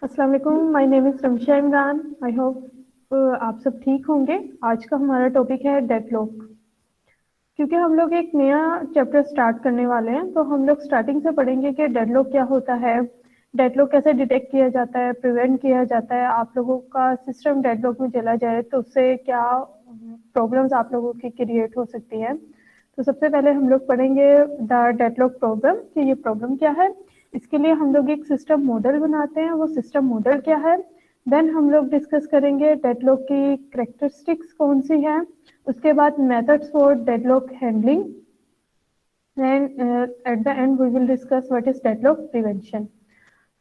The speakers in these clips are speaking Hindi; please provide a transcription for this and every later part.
अस्सलाम वालेकुम, my name is Ramsha Imran. I hope आप सब ठीक होंगे। आज का हमारा टॉपिक है डेडलॉक। क्योंकि हम लोग एक नया चैप्टर स्टार्ट करने वाले हैं, तो हम लोग स्टार्टिंग से पढ़ेंगे कि डेडलॉक क्या होता है, डेडलॉक कैसे डिटेक्ट किया जाता है, प्रिवेंट किया जाता है। आप लोगों का सिस्टम डेडलॉक में चला जाए तो उससे क्या प्रॉब्लम्स आप लोगों की क्रिएट हो सकती है। तो सबसे पहले हम लोग पढ़ेंगे द डेडलॉक प्रॉब्लम कि ये प्रॉब्लम क्या है। इसके लिए हम लोग एक सिस्टम मॉडल बनाते हैं, वो सिस्टम मॉडल क्या है। देन हम लोग डिस्कस करेंगे डेडलॉक की करेक्टरिस्टिक्स कौन सी हैं। उसके बाद methods for deadlock handling and at the end we will discuss what is deadlock prevention.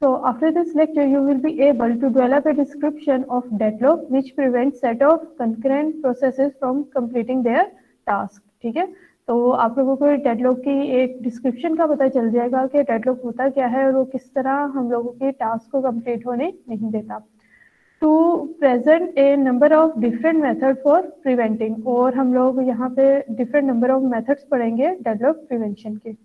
So after this lecture you will be able to develop a description of deadlock which prevents set of concurrent processes from completing their task. ठीक है, तो आप लोगों को डेडलॉक की एक डिस्क्रिप्शन का पता चल जाएगा कि डेडलॉक होता क्या है और वो किस तरह हम लोगों के टास्क को कंप्लीट होने नहीं देता। To present a number of different method for preventing, और हम लोग यहाँ पे डिफरेंट नंबर ऑफ मेथड्स पढ़ेंगे डेडलॉक प्रिवेंशन के।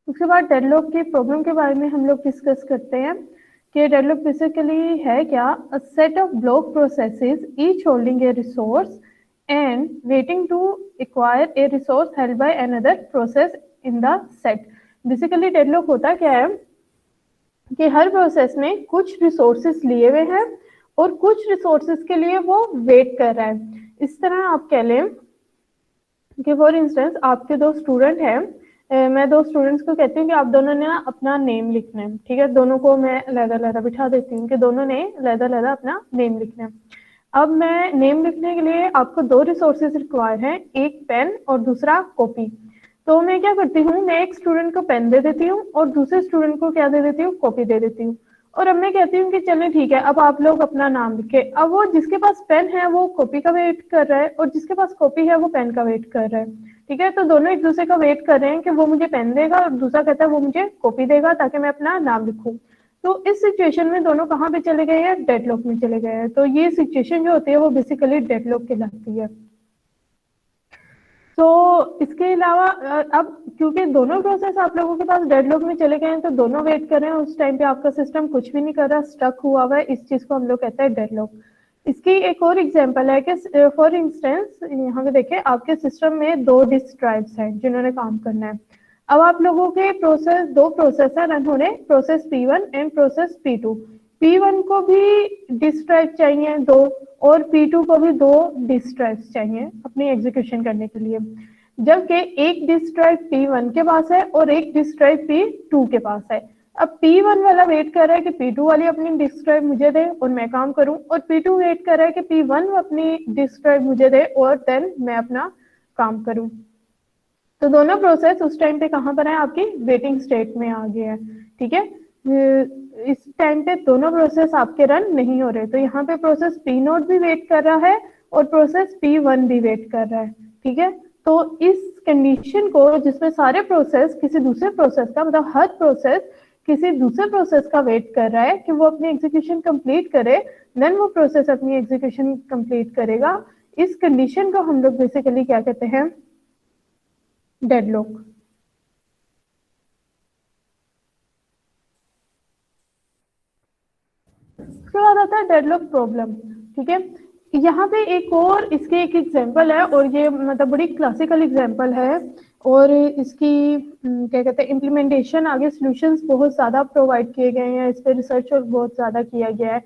उसके बाद डेडलॉक की प्रॉब्लम के बारे में हम लोग डिस्कस करते हैं कि डेडलॉक बेसिकली है क्या। A set of block processes each holding a resource and waiting to acquire a resource held by another process in the set. Basically deadlock होता क्या है कि हर प्रोसेस ने कुछ रिसोर्सेस लिए हुए हैं और कुछ रिसोर्सेस के लिए वो वेट कर रहा है। इस तरह आप कह लें कि फॉर इंस्टेंस आपके दो स्टूडेंट हैं, मैं दो स्टूडेंट्स को कहती हूँ कि आप दोनों ने ना अपना नेम लिखना है। ठीक है, दोनों को मैं अलग-अलग बिठा देती हूँ कि दोनों ने अलग-अलग अपना नेम लिखना है। अब मैं नेम लिखने के लिए आपको दो रिसोर्सेज रिक्वायर हैं, एक पेन और दूसरा कॉपी। तो मैं क्या करती हूँ, मैं एक स्टूडेंट को पेन दे देती हूँ और दूसरे स्टूडेंट को क्या दे देती हूँ, कॉपी दे देती हूँ। और अब मैं कहती हूँ कि चलें ठीक है, अब आप लोग अपना नाम लिखे। अब वो जिसके पास पेन है वो कॉपी का वेट कर रहा है और जिसके पास कॉपी है वो पेन का वेट कर रहा है। ठीक है, तो दोनों एक दूसरे का वेट कर रहे हैं कि वो मुझे पेन देगा और दूसरा कहता है वो मुझे कॉपी देगा ताकि मैं अपना नाम लिखूं। तो इस सिचुएशन में दोनों कहाँ पे चले गए हैं, डेडलॉक में चले गए हैं। तो ये सिचुएशन जो होती है वो बेसिकली डेडलॉक कहलाती है। तो इसके अलावा अब क्योंकि दोनों प्रोसेस आप लोगों के पास डेडलॉक में चले गए हैं तो दोनों वेट कर रहे हैं, उस टाइम पे आपका सिस्टम कुछ भी नहीं कर रहा, स्टक हुआ हुआ है। इस चीज को हम लोग कहते हैं डेडलॉक। इसकी एक और एग्जांपल है कि फॉर इंस्टेंस यहाँ पे देखें, आपके सिस्टम में दो डिस्क ड्राइव्स हैं जिन्होंने काम करना है। अब आप लोगों के प्रोसेस दो प्रोसेस है रन होने, process P1 and process P2। P1 को भी डिस्क ड्राइव चाहिए दो और P2 को भी दो डिस्क ड्राइव चाहिए अपनी एग्जीक्यूशन करने के लिए। जबकि एक डिस्क ड्राइव P1 के पास है और एक डिस्क ड्राइव P2 के पास है। अब P1 वाला वेट कर रहा है कि P2 वाली अपनी डिस्क ड्राइव मुझे दे और मैं काम करूं, और P2 वेट कर रहा है कि P1 अपनी डिस्क ड्राइव मुझे दे और देन मैं अपना काम करूं। तो दोनों प्रोसेस उस टाइम पे कहाँ पर है, आपकी वेटिंग स्टेट में आ गया है। ठीक है, इस टाइम पे दोनों प्रोसेस आपके रन नहीं हो रहे, तो यहाँ पे प्रोसेस P0 भी वेट कर रहा है और प्रोसेस P1 भी वेट कर रहा है। ठीक है, तो इस कंडीशन को जिसमें सारे प्रोसेस किसी दूसरे प्रोसेस का, मतलब हर प्रोसेस किसी दूसरे प्रोसेस का वेट कर रहा है कि वो अपनी एग्जीक्यूशन कंप्लीट करे, देन वो प्रोसेस अपनी एग्जीक्यूशन कंप्लीट करेगा। इस कंडीशन को हम लोग बेसिकली क्या कहते हैं, डेडलॉक। उसके बाद आता है डेडलॉक प्रॉब्लम। ठीक है, यहाँ पे एक और इसके एक एग्जांपल है और ये मतलब बड़ी क्लासिकल एग्जांपल है और इसकी क्या कहते हैं इम्प्लीमेंटेशन, आगे सॉल्यूशंस बहुत ज़्यादा प्रोवाइड किए गए हैं, इस पर रिसर्च और बहुत ज़्यादा किया गया है।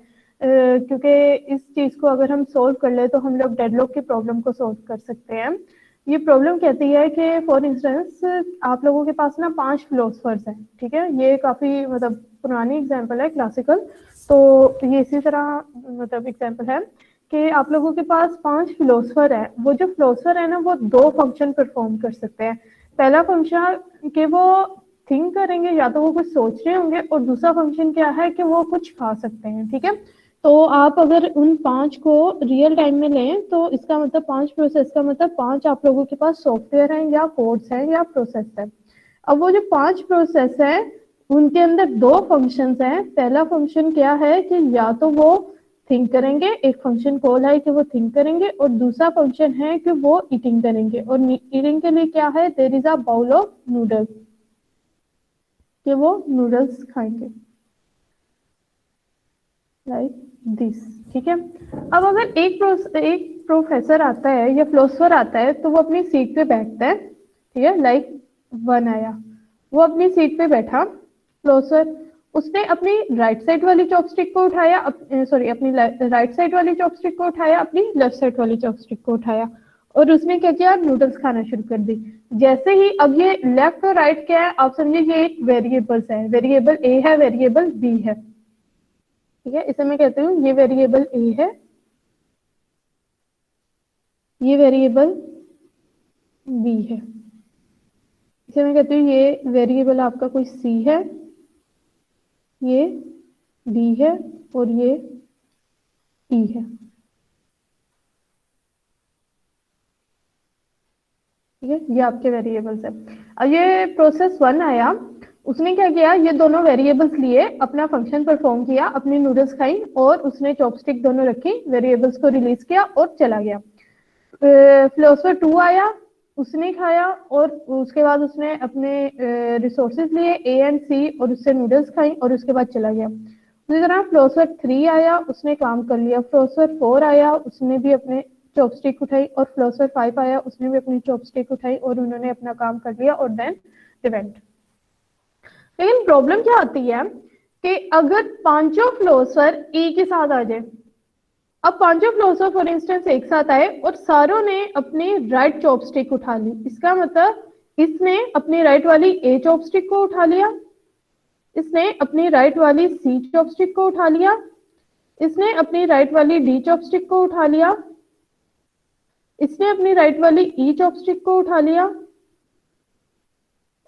क्योंकि इस चीज़ को अगर हम सोल्व कर ले तो हम लोग डेडलॉक की प्रॉब्लम को सोल्व कर सकते हैं। ये प्रॉब्लम कहती है कि फॉर इंस्टेंस आप लोगों के पास ना 5 फिलोसफर्स हैं। ठीक है, ये काफ़ी मतलब पुरानी एग्जांपल है, क्लासिकल। तो ये इसी तरह मतलब एग्जांपल है कि आप लोगों के पास 5 फिलोसफर है। वो जो फिलोसफर है ना वो दो फंक्शन परफॉर्म कर सकते हैं। पहला फंक्शन कि वो थिंक करेंगे, या तो वो कुछ सोच रहे होंगे, और दूसरा फंक्शन क्या है कि वो कुछ खा सकते हैं। ठीक है, तो आप अगर उन 5 को रियल टाइम में लें तो इसका मतलब 5 प्रोसेस का मतलब 5 आप लोगों के पास सॉफ्टवेयर हैं या कोड्स हैं या प्रोसेस है। अब वो जो 5 प्रोसेस है उनके अंदर दो फंक्शंस हैं। पहला फंक्शन क्या है कि या तो वो थिंक करेंगे, एक फंक्शन कॉल है कि वो थिंक करेंगे, और दूसरा फंक्शन है कि वो ईटिंग करेंगे। और ईटिंग के लिए क्या है, there is a bowl of noodles, कि वो नूडल्स खाएंगे। लाइक दिस, ठीक है। अब अगर एक प्रोफेसर आता है या फिलोसफर आता है तो वो अपनी सीट पे बैठता है, ठीक है, लाइक वन आया, वो अपनी सीट पे बैठा फिलोसफर, उसने अपनी राइट साइड वाली चॉपस्टिक को उठाया, सॉरी अपनी राइट साइड वाली चॉपस्टिक को उठाया, अपनी लेफ्ट साइड वाली चॉपस्टिक को उठाया, और उसने क्या किया, नूडल्स खाना शुरू कर दी। जैसे ही अब ये लेफ्ट और राइट क्या है, आप समझिए ये एक वेरिएबल्स है, वेरिएबल ए है, वेरिएबल बी है, ठीक है, इसे मैं कहती हूँ ये वेरिएबल ए है, ये वेरिएबल बी है, इसे मैं कहती हूँ ये वेरिएबल आपका कोई सी है, ये बी है, और ये ई है, ठीक है, ये आपके वेरिएबल्स है। अब ये प्रोसेस वन आया, उसने क्या किया, ये दोनों वेरिएबल्स लिए, अपना फंक्शन परफॉर्म किया, अपनी नूडल्स खाई, और उसने चॉपस्टिक दोनों रखी, वेरिएबल्स को रिलीज किया और चला गया। फिलोसफर टू आया, उसने खाया, और उसके बाद उसने अपने रिसोर्सेज लिए ए एंड सी, और उससे नूडल्स खाई, और उसके बाद चला गया। उसी तरह फिलोसफर थ्री आया, उसने काम कर लिया। फिलोसफर फोर आया, उसने भी अपने चॉपस्टिक उठाई, और फिलोसफर फाइव आया, उसने भी अपनी चॉपस्टिक उठाई, और उन्होंने अपना काम कर लिया, और देन इवेंट। लेकिन प्रॉब्लम क्या आती है कि अगर पांचों फिलोसफर एक ही साथ आ जाए, अब पांचों फिलोसफर फॉर इंस्टेंस एक साथ आए और सारों ने अपनी राइट चॉपस्टिक उठा ली, इसका मतलब इसने अपनी राइट वाली ए चॉपस्टिक को उठा लिया, इसने अपनी राइट वाली सी चॉपस्टिक को उठा लिया, इसने अपनी राइट वाली डी चॉपस्टिक को उठा लिया, इसने अपनी राइट वाली ई चॉपस्टिक को उठा लिया,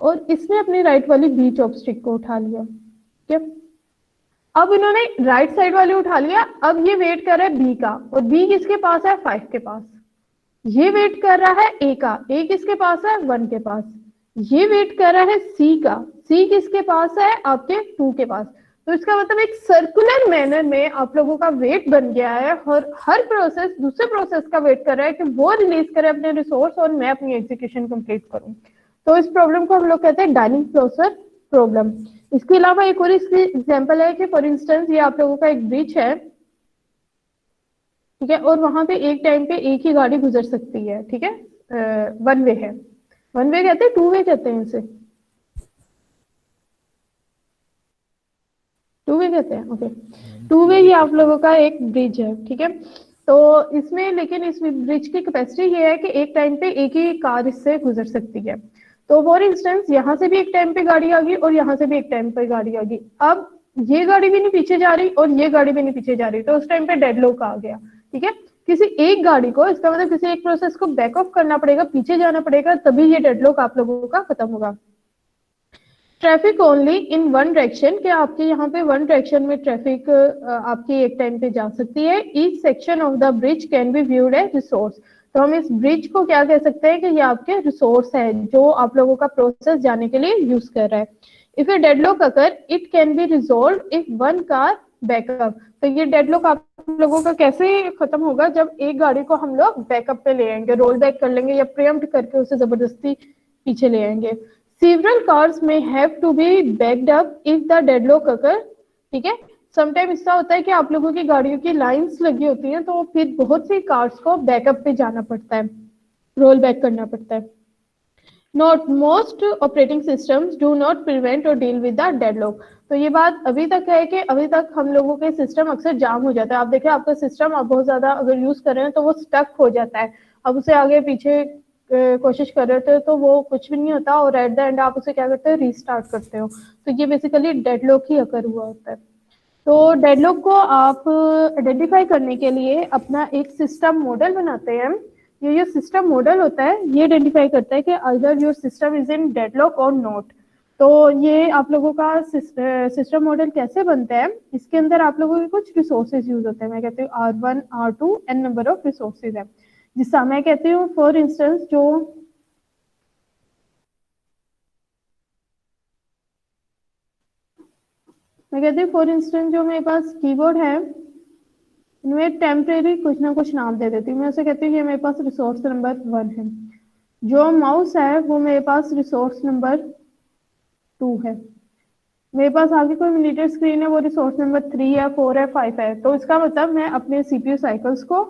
और इसने अपनी राइट वाली बी चॉपस्टिक को उठा लिया, ठीक है। अब इन्होंने राइट साइड वाले उठा लिया, अब ये वेट कर रहा है बी का, और बी किसके पास है, 5 के पास। ये वेट कर रहा है ए का, ए किसके पास है, 1 के पास। ये वेट कर रहा है सी का, सी किसके पास है, आपके 2 के पास। तो इसका मतलब एक सर्कुलर मैनर में आप लोगों का वेट बन गया है, और हर प्रोसेस दूसरे प्रोसेस का वेट कर रहा है कि वो रिलीज करे अपने रिसोर्स और मैं अपनी एग्जीक्यूशन कंप्लीट करूं। तो इस प्रॉब्लम को हम लोग कहते हैं डाइनिंग क्लोजर प्रॉब्लम। इसके अलावा एक और इसकी एग्जांपल है कि फॉर इंस्टेंस ये आप लोगों का एक ब्रिज है, ठीक है, और वहां पे एक टाइम पे एक ही गाड़ी गुजर सकती है, ठीक है, वन वे है, वन वे कहते हैं, टू वे कहते हैं इसे, टू वे कहते हैं, ओके, टू वे ये आप लोगों का एक ब्रिज है, ठीक है। तो इसमें लेकिन इस ब्रिज की कैपेसिटी ये है कि एक टाइम पे एक ही कार इससे गुजर सकती है। तो फॉर इंस्टेंस यहाँ से भी एक टाइम पे गाड़ी आ गई, और यहाँ से भी एक टाइम पे गाड़ी आ गई, अब ये गाड़ी भी नहीं पीछे जा रही और ये गाड़ी भी नहीं पीछे जा रही, तो उस टाइम पे डेडलॉक आ गया, ठीक है। किसी एक गाड़ी को, इसका मतलब किसी एक प्रोसेस को बैक ऑफ करना पड़ेगा, पीछे जाना पड़ेगा, तभी ये डेडलॉक आप लोगों का खत्म होगा। Traffic only in one direction, कि आपके यहाँ पे वन डायरेक्शन में ट्रैफिक आपकी एक टाइम पे जा सकती है। Each section of the bridge can be viewed as resource, तो हम इस ब्रिज को क्या कह सकते हैं कि ये आपके रिसोर्स है जो आप लोगों का प्रोसेस जाने के लिए यूज कर रहा है। If A deadlock occur it can be resolve if one car backup, तो ये डेडलॉक आप लोगों का कैसे खत्म होगा, जब एक गाड़ी को हम लोग बैकअप पे ले आएंगे, रोल बैक कर लेंगे, या प्रीएम्प्ट करके उसे जबरदस्ती पीछे ले आएंगे। Several cars may have to be backed up if the deadlock occur, ठीक है। समटाइम ऐसा होता है कि आप लोगों की गाड़ियों की लाइंस लगी होती हैं, तो फिर बहुत सी कार्स को बैकअप पे जाना पड़ता है, रोल बैक करना पड़ता है। Not most operating systems do not prevent और डील विद द डेडलॉक, तो ये बात अभी तक है कि अभी तक हम लोगों के सिस्टम अक्सर जाम हो जाता है। आप देखिए आपका सिस्टम आप बहुत ज्यादा अगर यूज कर रहे हैं तो वो स्टक हो जाता है, अब उसे आगे पीछे कोशिश कर रहे थे तो वो कुछ भी नहीं होता, और एट द एंड आप उसे क्या करते हो, रीस्टार्ट करते हो, तो ये बेसिकली डेडलॉक ही अकर हुआ होता है। तो डेडलॉक को आप आइडेंटिफाई करने के लिए अपना एक सिस्टम मॉडल बनाते हैं। ये जो सिस्टम मॉडल होता है ये आइडेंटिफाई करता है कि अगर your system is in deadlock और नॉट। तो ये आप लोगों का सिस्टम मॉडल कैसे बनता है, इसके अंदर आप लोगों के कुछ रिसोर्सेज यूज होते हैं, मैं कहती हूँ R1 R2 N number of resources है, जिसका मैं कहती हूँ फॉर इंस्टेंस जो मैं कहती हूँ फॉर इंस्टेंस जो मेरे पास कीबोर्ड है, इनमें टेम्परेरी कुछ ना कुछ नाम दे देती हूँ, मैं उसे कहती हूँ ये मेरे पास रिसोर्स नंबर 1 है। जो माउस है वो मेरे पास रिसोर्स नंबर 2 है। मेरे पास आगे कोई मॉनिटर स्क्रीन है, वो रिसोर्स नंबर 3 है, 4 है, 5 है, तो इसका मतलब मैं अपने सीपीयू साइकिल्स को,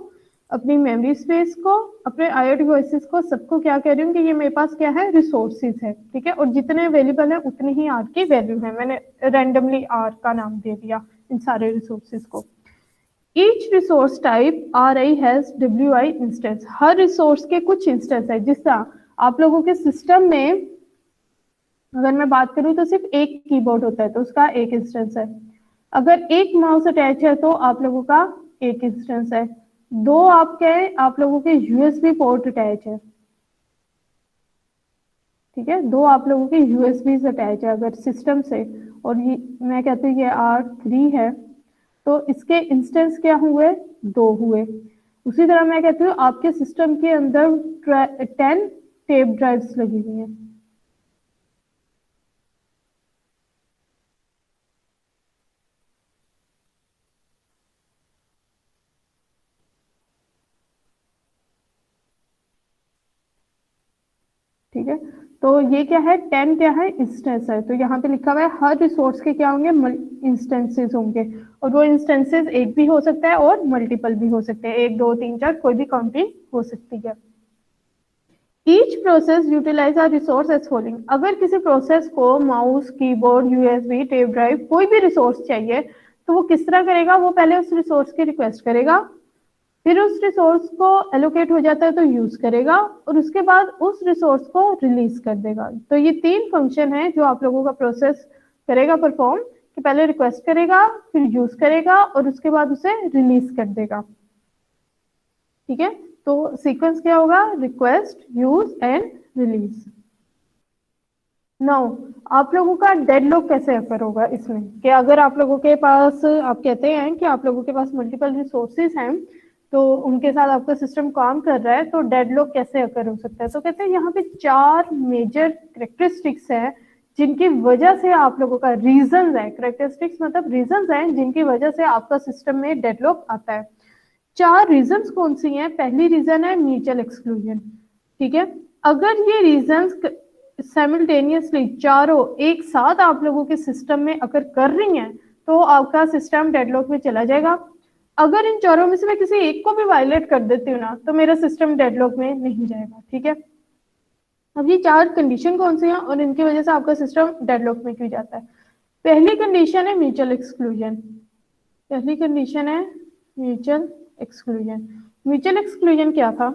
अपनी मेमोरी स्पेस को, अपने आईओ डिवाइसेस को, सबको क्या कह रही हूँ कि ये मेरे पास क्या है, रिसोर्सेज है, ठीक है। और जितने अवेलेबल है उतनी ही आर की वैल्यू है, मैंने रैंडमली आर का नाम दे दिया इन सारे रिसोर्सेज को। Each resource type are I has W I instance. Her resource के कुछ इंस्टेंस है। जिस तरह आप लोगों के सिस्टम में अगर मैं बात करूं तो सिर्फ एक कीबोर्ड होता है तो उसका एक इंस्टेंस है। अगर एक माउस अटैच है तो आप लोगों का एक इंस्टेंस है। दो आपके आप लोगों के यूएसबी पोर्ट अटैच है, ठीक है, दो आप लोगों के यूएसबी अटैच है अगर सिस्टम से, और ये मैं कहती हूँ ये R3 है, तो इसके इंस्टेंस क्या हुए, दो हुए। उसी तरह मैं कहती हूँ आपके सिस्टम के अंदर 10 टेप ड्राइव्स लगी हुई हैं, ठीक है। तो ये क्या है, 10 क्या है, इंस्टेंस है। तो यहाँ पे लिखा हुआ है हर रिसोर्स के क्या होंगे, इंस्टेंसेस होंगे, और वो इंस्टेंसेस एक भी हो सकता है और मल्टीपल भी हो सकते हैं, एक दो तीन चार कोई भी काउंटिंग हो सकती है। Each process utilise are resource as following. अगर किसी प्रोसेस को mouse, keyboard, USB, tape drive, कोई भी रिसोर्स चाहिए तो वो किस तरह करेगा, वो पहले उस रिसोर्स की रिक्वेस्ट करेगा, फिर उस रिसोर्स को एलोकेट हो जाता है तो यूज करेगा, और उसके बाद उस रिसोर्स को रिलीज कर देगा। तो ये तीन फंक्शन है जो आप लोगों का प्रोसेस करेगा परफॉर्म, कि पहले रिक्वेस्ट करेगा, फिर यूज करेगा, और उसके बाद उसे रिलीज कर देगा, ठीक है। तो सीक्वेंस क्या होगा, request, use and release. Now आप लोगों का डेडलॉक कैसे अफर होगा इसमें, कि अगर आप लोगों के पास, आप कहते हैं कि आप लोगों के पास मल्टीपल रिसोर्सेज हैं तो उनके साथ आपका सिस्टम काम कर रहा है, तो डेडलॉक कैसे अकर हो सकता है। तो कहते हैं यहाँ पे 4 मेजर करेक्टरिस्टिक्स है जिनकी वजह से आप लोगों का, रीजन है, करेक्टरिस्टिक्स मतलब रीजन है जिनकी वजह से आपका सिस्टम में डेडलॉक आता है। 4 रीजंस कौन सी हैं। पहली रीजन है म्यूचुअल एक्सक्लूजन, ठीक है। अगर ये रीजंस साइमल्टेनियसली चारों एक साथ आप लोगों के सिस्टम में अगर कर रही हैं तो आपका सिस्टम डेडलॉक में चला जाएगा। अगर इन चारों में से मैं किसी एक को भी वायलेट कर देती हूँ ना तो मेरा सिस्टम डेडलॉक में नहीं जाएगा, ठीक है। अब ये 4 कंडीशन कौन सी हैं और इनकी वजह से आपका सिस्टम डेडलॉक में क्यों जाता है। पहली कंडीशन है म्यूचुअल एक्सक्लूजन। पहली कंडीशन है म्यूचुअल एक्सक्लूजन। म्यूचुअल एक्सक्लूजन क्या था,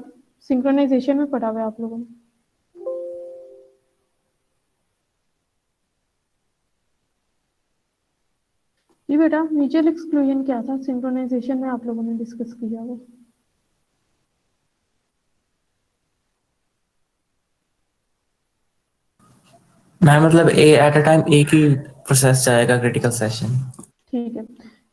सिंक्रोनाइजेशन में पढ़ा हुआ है आप लोगों ने। जी बेटा, म्यूचुअल एक्सक्लूजन क्या था, सिंक्रोनाइजेशन में आप लोगों ने डिस्कस किया वो। मैं मतलब ए एट अ टाइम एक ही प्रोसेस जाएगा क्रिटिकल सेशन। ठीक है,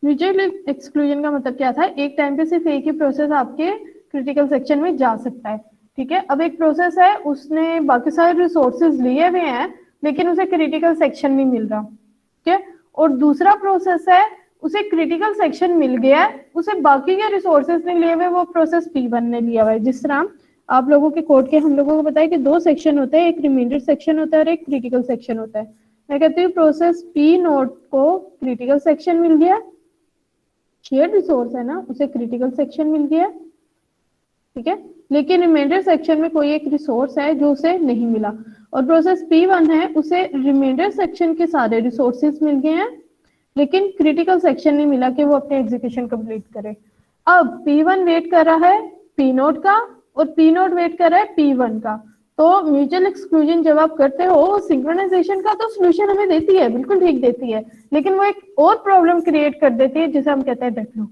म्यूचुअल एक्सक्लूजन का मतलब क्या था, एक टाइम पे सिर्फ एक ही प्रोसेस आपके क्रिटिकल सेक्शन में जा सकता है, ठीक है। अब एक प्रोसेस है, उसने बाकी सारे रिसोर्सेज लिए हुए हैं लेकिन उसे क्रिटिकल सेक्शन नहीं मिल रहा, ठीक है। और दूसरा प्रोसेस है, उसे क्रिटिकल सेक्शन मिल गया है, उसे बाकी के रिसोर्सेज ने लिए हुए, वो प्रोसेस P1 ने लिया हुआ है। जिस तरह आप लोगों के कोड के हम लोगों को पता है कि 2 सेक्शन होते हैं, एक रिमाइंडर सेक्शन होता है और एक क्रिटिकल सेक्शन होता है। मैं कहती हूँ प्रोसेस P नोड को क्रिटिकल सेक्शन मिल गया, शेयर्ड रिसोर्स है ना, उसे क्रिटिकल सेक्शन मिल गया, ठीक है। लेकिन रिमाइंडर सेक्शन में कोई एक रिसोर्स है जो उसे नहीं मिला, और प्रोसेस P1 है, उसे रिमाइंडर सेक्शन के सारे रिसोर्सेज मिल गए हैं लेकिन क्रिटिकल सेक्शन नहीं मिला कि वो अपने एग्जीक्यूशन कंप्लीट करे। अब P1 वेट कर रहा है P नोड का और P नोड वेट कर रहा है P1 का। तो म्यूचुअल एक्सक्लूजन जब आप करते हो, सिंक्रोनाइजेशन का तो सोल्यूशन हमें देती है, बिल्कुल ठीक देती है, लेकिन वो एक और प्रॉब्लम क्रिएट कर देती है जिसे हम कहते हैं डेडलॉक।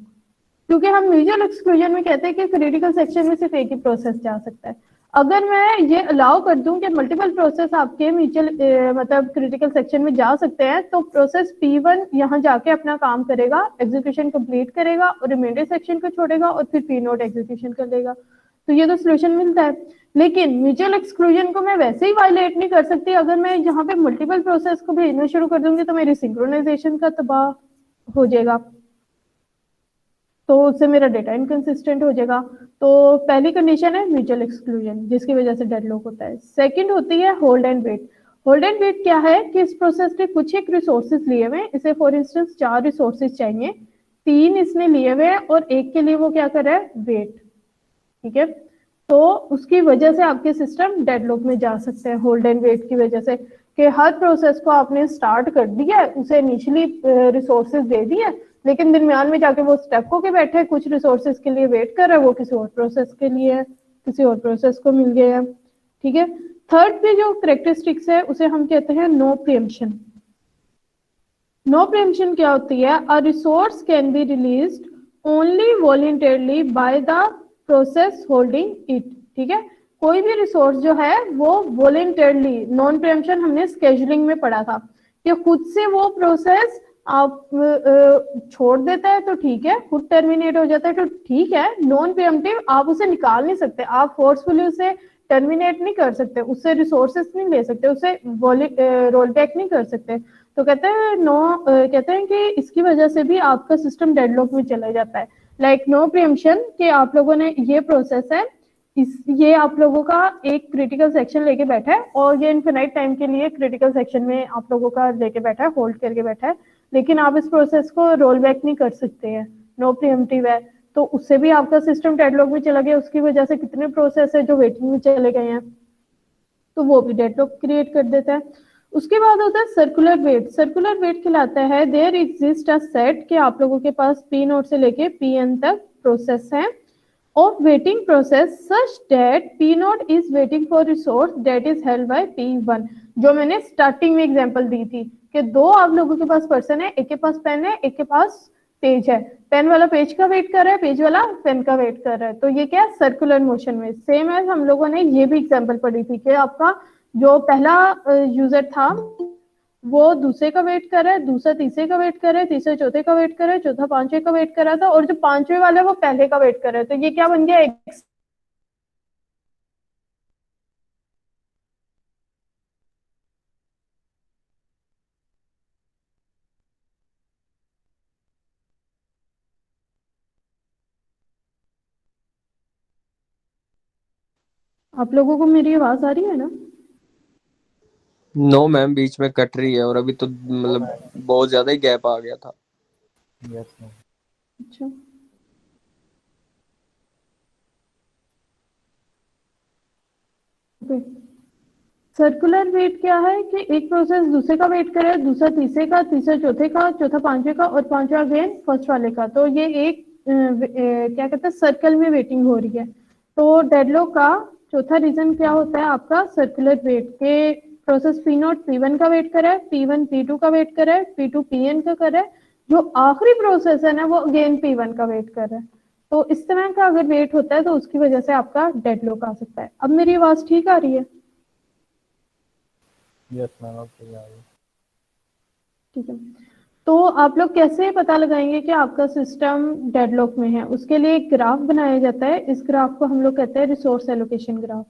क्योंकि हम म्यूचुअल एक्सक्लूजन में कहते हैं कि क्रिटिकल सेक्शन में सिर्फ एक ही प्रोसेस जा सकता है। अगर मैं ये अलाउ कर दूं कि मल्टीपल प्रोसेस आपके म्यूचुअल मतलब क्रिटिकल सेक्शन में जा सकते हैं, तो प्रोसेस P1 यहाँ जाके अपना काम करेगा, एग्जीक्यूशन कंप्लीट करेगा और रिमाइंडर सेक्शन को छोड़ेगा और फिर P नोड एग्जीक्यूशन कर देगा। तो ये तो सोल्यूशन मिलता है। लेकिन म्यूचुअल एक्सक्लूजन को मैं वैसे ही वायलेट नहीं कर सकती। अगर मैं यहाँ पे मल्टीपल प्रोसेस को भेजना शुरू कर दूंगी तो मेरी सिंक्रोनाइजेशन का तबाह हो जाएगा, तो उससे मेरा डेटा इनकंसिस्टेंट हो जाएगा। तो पहली कंडीशन है म्यूचुअल एक्सक्लूजन जिसकी वजह से डेडलॉक होता है। सेकंड होती है hold and wait. Hold and wait क्या है कि इस प्रोसेस ने कुछ एक रिसोर्सेज लिए हुए हैं, इसे फॉर इंस्टेंस 4 रिसोर्सेज चाहिए, 3 इसने लिए हुए हैं और एक के लिए वो क्या कर रहा है, वेट। ठीक है, तो उसकी वजह से आपके सिस्टम डेडलॉक में जा सकते हैं, होल्ड एंड वेट की वजह से, कि हर प्रोसेस को आपने स्टार्ट कर दिया, उसे इनिशियली रिसोर्सेज दे दिए, लेकिन दरमियान में जाके वो स्टक होके बैठे है, कुछ रिसोर्सेज के लिए वेट कर रहा है, वो किसी और प्रोसेस के लिए, किसी और प्रोसेस को मिल गया है। ठीक है, थर्ड पे जो करेक्टरिस्टिक्स है उसे हम कहते हैं नो प्रीएम्पशन। नो प्रीएम्पशन क्या होती है, a resource can be released only voluntarily by the process holding it. ठीक है, कोई भी रिसोर्स जो है वो वॉलंटरली, नॉन प्रीएम्पशन हमने स्केजुलिंग में पढ़ा था कि खुद से वो प्रोसेस आप छोड़ देता है तो ठीक है, खुद टर्मिनेट हो जाता है तो ठीक है। नॉन प्रीएम्प्टिव आप उसे निकाल नहीं सकते, आप फोर्सफुली उसे टर्मिनेट नहीं कर सकते, उससे रिसोर्सेस नहीं ले सकते, उसे रोल बैक नहीं कर सकते। तो कहते हैं कहते हैं कि इसकी वजह से भी आपका सिस्टम डेडलॉक में चला जाता है। लाइक नो प्रीएम्पशन कि आप लोगों ने ये प्रोसेस है, ये आप लोगों का एक क्रिटिकल सेक्शन लेके बैठा है और ये इनफिनाइट टाइम के लिए क्रिटिकल सेक्शन में आप लोगों का लेके बैठा है, होल्ड करके बैठा है, लेकिन आप इस प्रोसेस को रोल बैक नहीं कर सकते हैं, नो प्रीएम्प्टिव है, तो उससे भी आपका सिस्टम डेडलॉक में चला गया। उसकी वजह से कितने प्रोसेस है जो वेटिंग में चले गए हैं, तो वो भी डेडलॉक क्रिएट कर देता है। उसके बाद होता है सर्कुलर वेट। सर्कुलर वेट कहलाता है देयर एग्जिस्ट अ सेट कि आप लोगों के पास पी नोड से लेके पी एन तक प्रोसेस है of waiting process such that P node is waiting for resource that is held by P1। जो मैंने स्टार्टिंग में एग्जांपल दी थी कि दो आप लोगों के पास पर्सन है, एक के पास पेन है, एक के पास पेज है, पेन वाला पेज का वेट कर रहा है, पेज वाला पेन का वेट कर रहा है, तो ये क्या है, सर्कुलर मोशन में। सेम है, हम लोगों ने ये भी एग्जांपल पढ़ी थी कि आपका जो पहला यूजर था वो दूसरे का वेट कर रहा है, दूसरा तीसरे का वेट कर रहा है, तीसरा चौथे का वेट कर रहा है, चौथा पांचवे का वेट कर रहा था, और जो पांचवे वाला है वो पहले का वेट कर रहा है, तो ये क्या बन गया, एक। आप लोगों को मेरी आवाज आ रही है ना? नो मैम, बीच में कट रही है और अभी तो मतलब बहुत ज्यादा ही गैप आ गया था। Yes ma'am. अच्छा, सर्कुलर वेट क्या है कि एक प्रोसेस दूसरे का वेट करे, दूसरा तीसरे का, तीसरा चौथे का, चौथा पांचवे का और पांचवा अगेन फर्स्ट वाले का, तो ये एक क्या कहते हैं, सर्कल में वेटिंग हो रही है। तो डेडलॉक का चौथा रीजन क्या होता है, आपका सर्कुलर वेट के प्रोसेस पी नोट P1 का वेट करे, P1 P2 का वेट करे, P2 Pn का करे, जो आखिरी प्रोसेस है ना वो अगेन P1 का वेट कर रहा है। तो इस तरह का अगर वेट होता है तो उसकी वजह से आपका डेडलॉक आ सकता है। अब मेरी आवाज ठीक आ रही है? यस मैम, अब सही आ रही है। ठीक है, तो आप लोग कैसे पता लगाएंगे कि आपका सिस्टम डेडलॉक में है? उसके लिए एक ग्राफ बनाया जाता है, इस ग्राफ को हम लोग कहते हैं resource allocation graph.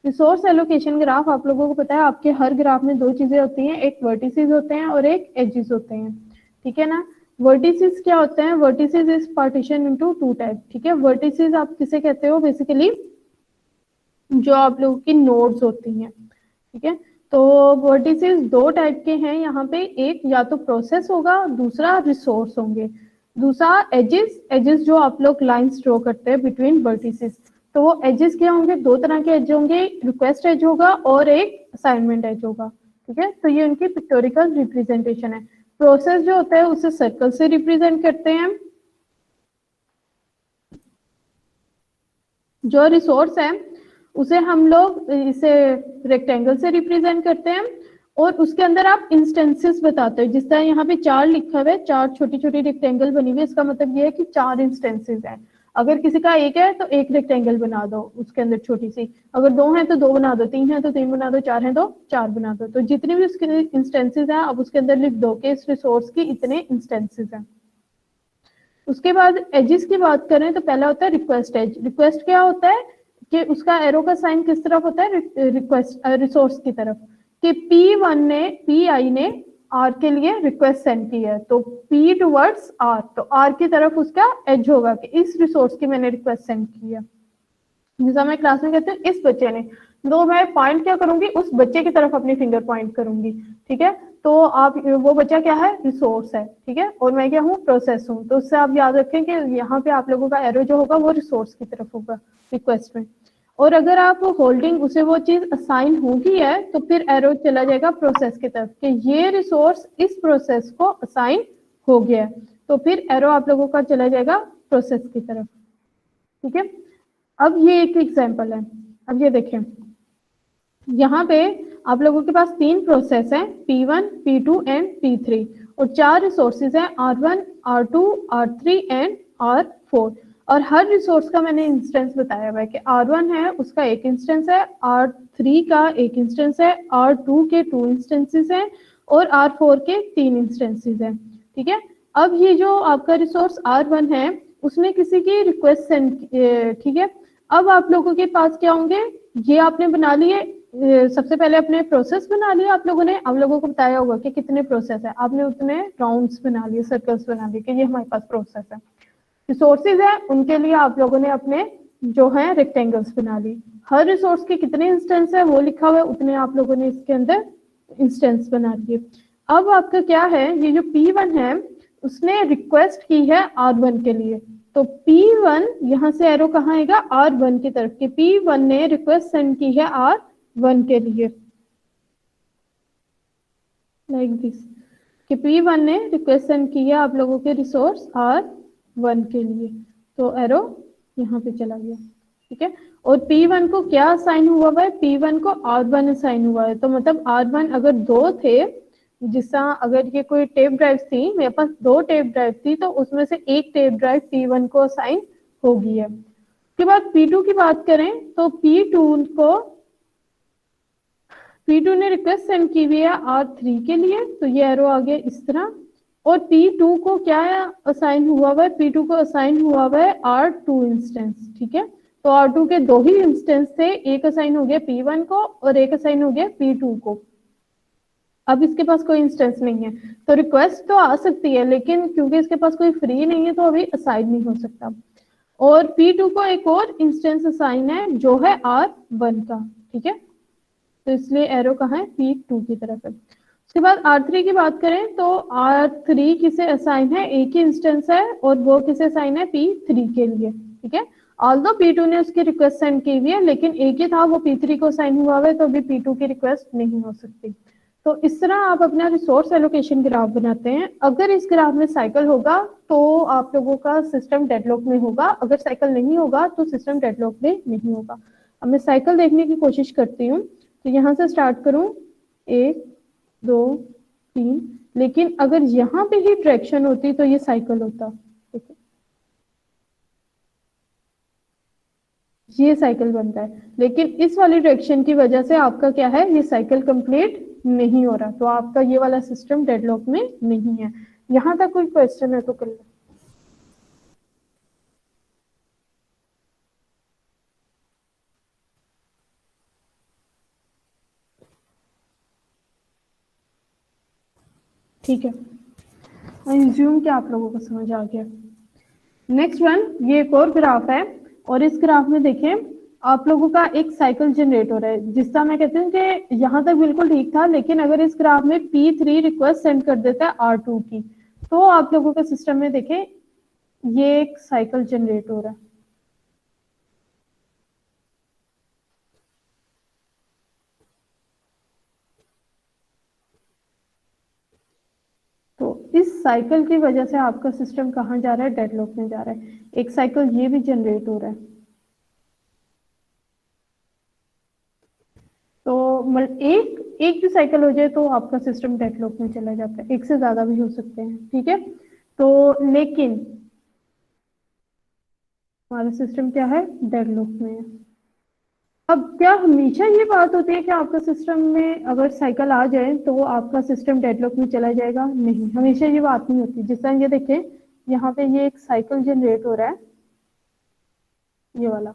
Resource allocation graph, आप लोगों को पता है आपके हर ग्राफ में दो चीजें होती हैं, एक वर्टिसेस होते हैं और एक एजेस होते हैं। ठीक है ना? वर्टिसेस क्या होते हैं, vertices is partition into two type. ठीक है, वर्टिसेस आप किसे कहते हो, बेसिकली जो आप लोगों की नोड्स होती हैं। ठीक है, तो वर्टिसेस दो टाइप के हैं यहाँ पे, एक या तो प्रोसेस होगा, दूसरा रिसोर्स होंगे। दूसरा एजेस, एजेस जो आप लोग लाइंस ड्रॉ करते हैं बिटवीन वर्टिसेस, तो वो एजेस क्या होंगे, दो तरह के एज होंगे, रिक्वेस्ट एज होगा और एक असाइनमेंट एज होगा। ठीक है, तो ये उनकी पिक्टोरिकल रिप्रेजेंटेशन है। प्रोसेस जो होता है उसे सर्कल से रिप्रेजेंट करते हैं, जो रिसोर्स है उसे हम लोग इसे रेक्टेंगल से रिप्रेजेंट करते हैं, और उसके अंदर आप इंस्टेंसेस बताते हो। जिस तरह यहाँ पे 4 लिखा हुआ है, 4 छोटी छोटी रेक्टेंगल बनी हुई है, इसका मतलब ये है कि 4 इंस्टेंसेस हैं। अगर किसी का एक है तो एक रेक्टेंगल बना दो उसके अंदर छोटी सी, अगर 2 है तो 2 बना दो, 3 है तो 3 बना दो, 4 है तो 4 बना दो। तो जितनी भी उसके इंस्टेंसेस हैं अब उसके अंदर लिख दो कि इस रिसोर्स की इतने इंस्टेंसेस हैं। उसके बाद एजेस की बात करें तो पहला होता है रिक्वेस्ट एज। रिक्वेस्ट क्या होता है कि उसका एरो का साइन किस तरफ होता है, रिक्वेस्ट रिसोर्स की तरफ, कि P1 ने, Pi ने R के लिए रिक्वेस्ट सेंड की है, तो P टुवर्ड्स R, तो R की तरफ उसका एज होगा कि इस रिसोर्स की मैंने रिक्वेस्ट सेंड की है। जैसा मैं क्लास में कहती हूँ इस बच्चे ने, तो मैं पॉइंट क्या करूंगी, उस बच्चे की तरफ अपनी फिंगर पॉइंट करूंगी, ठीक है। तो आप, वो बच्चा क्या है, रिसोर्स है, ठीक है, और मैं क्या हूँ, प्रोसेस हूँ। तो उससे आप याद रखें कि यहाँ पे आप लोगों का एरो जो होगा वो रिसोर्स की तरफ होगा रिक्वेस्ट में। और अगर आप होल्डिंग, उसे वो चीज असाइन होगी है, तो फिर एरो चला जाएगा प्रोसेस की तरफ कि ये रिसोर्स इस प्रोसेस को असाइन हो गया है, तो फिर एरो आप लोगों का चला जाएगा प्रोसेस की तरफ, ठीक है। अब ये एक एग्जांपल है। अब ये देखें, यहाँ पे आप लोगों के पास 3 प्रोसेस हैं, P1, P2 एंड P3, और 4 रिसोर्सेज हैं, R1, R2, R3 and R4। और हर रिसोर्स का मैंने इंस्टेंस बताया हुआ है कि R1 है उसका एक इंस्टेंस है, R3 का एक इंस्टेंस है, R2 के 2 इंस्टेंसेस हैं, और R4 के 3 इंस्टेंसेस हैं, ठीक है। अब ये जो आपका रिसोर्स R1 है उसने किसी की रिक्वेस्ट सेंड, ठीक है। अब आप लोगों के पास क्या होंगे, ये आपने बना लिए, सबसे पहले अपने प्रोसेस बना लिया आप लोगों ने। आप लोगों को बताया होगा कि कितने प्रोसेस है, आपने उतने राउंड्स बना लिए, सर्कल्स बना लिए कि ये हमारे पास प्रोसेस है। रिसोर्सेज है उनके लिए आप लोगों ने अपने जो है रेक्टेंगल्स बना ली। हर रिसोर्स के कितने इंस्टेंस है वो लिखा हुआ है, उतने आप लोगों ने इसके अंदर इंस्टेंस बना लिए। अब आपका क्या है, ये जो P1 है उसने रिक्वेस्ट की है R1 के लिए, तो P1 यहाँ से एरो कहाँ आएगा, R1 की तरफ, कि P1 ने रिक्वेस्ट सेंड की है R1 के लिए, लाइक दिस, कि P1 ने रिक्वेस्ट सेंड की है आप लोगों के रिसोर्स R1 के लिए, तो एरो यहाँ पे चला गया, ठीक है। और P1 को क्या असाइन हुआ है, P1 को R1 असाइन हुआ है, तो मतलब R1 अगर 2 थे, जिसका अगर ये कोई टेप ड्राइव थी, मेरे पास 2 टेप ड्राइव थी, तो उसमें से एक टेप ड्राइव P1 को असाइन होगी है। उसके बाद P2 की बात करें तो P2 ने रिक्वेस्ट सेंड की हुई है R3 के लिए, तो ये एरो आ गया इस तरह। और P2 को क्या असाइन हुआ है, P2 को असाइन हुआ है R2 इंस्टेंस, ठीक है। तो R2 के 2 ही इंस्टेंस थे, एक असाइन हो गया P1 को और एक असाइन हो गया P2 को। अब इसके पास कोई इंस्टेंस नहीं है, तो रिक्वेस्ट तो आ सकती है, लेकिन क्योंकि इसके पास कोई फ्री नहीं है तो अभी असाइन नहीं हो सकता। और P2 को एक और इंस्टेंस असाइन है जो है R1 का, ठीक है, तो इसलिए एरो कहाँ है, P2 की तरफ है। उसके बाद R3 की बात करें तो R3 किसे असाइन है, एक ही इंस्टेंस है, और वो किसे असाइन है, P3 के लिए, ठीक है। ऑल्दो P2 ने उसकी रिक्वेस्ट सेंड की हुई है, लेकिन एक ही था, वो P3 को असाइन हुआ है, तो अभी P2 की रिक्वेस्ट नहीं हो सकती। तो इस तरह आप अपना रिसोर्स एलोकेशन ग्राफ बनाते हैं। अगर इस ग्राफ में साइकिल होगा तो आप लोगों का सिस्टम डेडलॉक में होगा, अगर साइकिल नहीं होगा तो सिस्टम डेडलॉक में नहीं होगा। अब मैं साइकिल देखने की कोशिश करती हूँ, तो यहाँ से स्टार्ट करूँ 1 2 3, लेकिन अगर यहाँ पे ही डायरेक्शन होती तो ये साइकिल होता, ठीक है, ये साइकिल बनता है। लेकिन इस वाली डायरेक्शन की वजह से आपका क्या है, ये साइकिल कंप्लीट नहीं हो रहा, तो आपका ये वाला सिस्टम डेडलॉक में नहीं है। यहाँ तक कोई क्वेश्चन है तो कर लो। ठीक है, आई एज्यूम कि आप लोगों को समझ आ गया। नेक्स्ट वन, ये एक और ग्राफ है, और इस ग्राफ में देखें आप लोगों का एक साइकिल जनरेट हो रहा है, जिसका मैं कहती हूँ कि यहाँ तक बिल्कुल ठीक था, लेकिन अगर इस ग्राफ में P3 रिक्वेस्ट सेंड कर देता है R2 की, तो आप लोगों के सिस्टम में देखें ये एक साइकिल जनरेट हो रहा है। तो इस साइकिल की वजह से आपका सिस्टम कहाँ जा रहा है, डेडलॉक में जा रहा है। एक साइकिल ये भी जनरेट हो रहा है, तो एक भी साइकिल हो जाए तो आपका सिस्टम डेडलॉक में चला जाता है, एक से ज्यादा भी हो सकते हैं, ठीक है। तो लेकिन हमारा सिस्टम क्या है, डेडलॉक में है। अब क्या हमेशा ये बात होती है कि आपका सिस्टम में अगर साइकिल आ जाए तो आपका सिस्टम डेडलॉक में चला जाएगा? नहीं, हमेशा ये बात नहीं होती। जिस तरह ये देखें, यहाँ पे ये एक साइकिल जनरेट हो रहा है, ये वाला,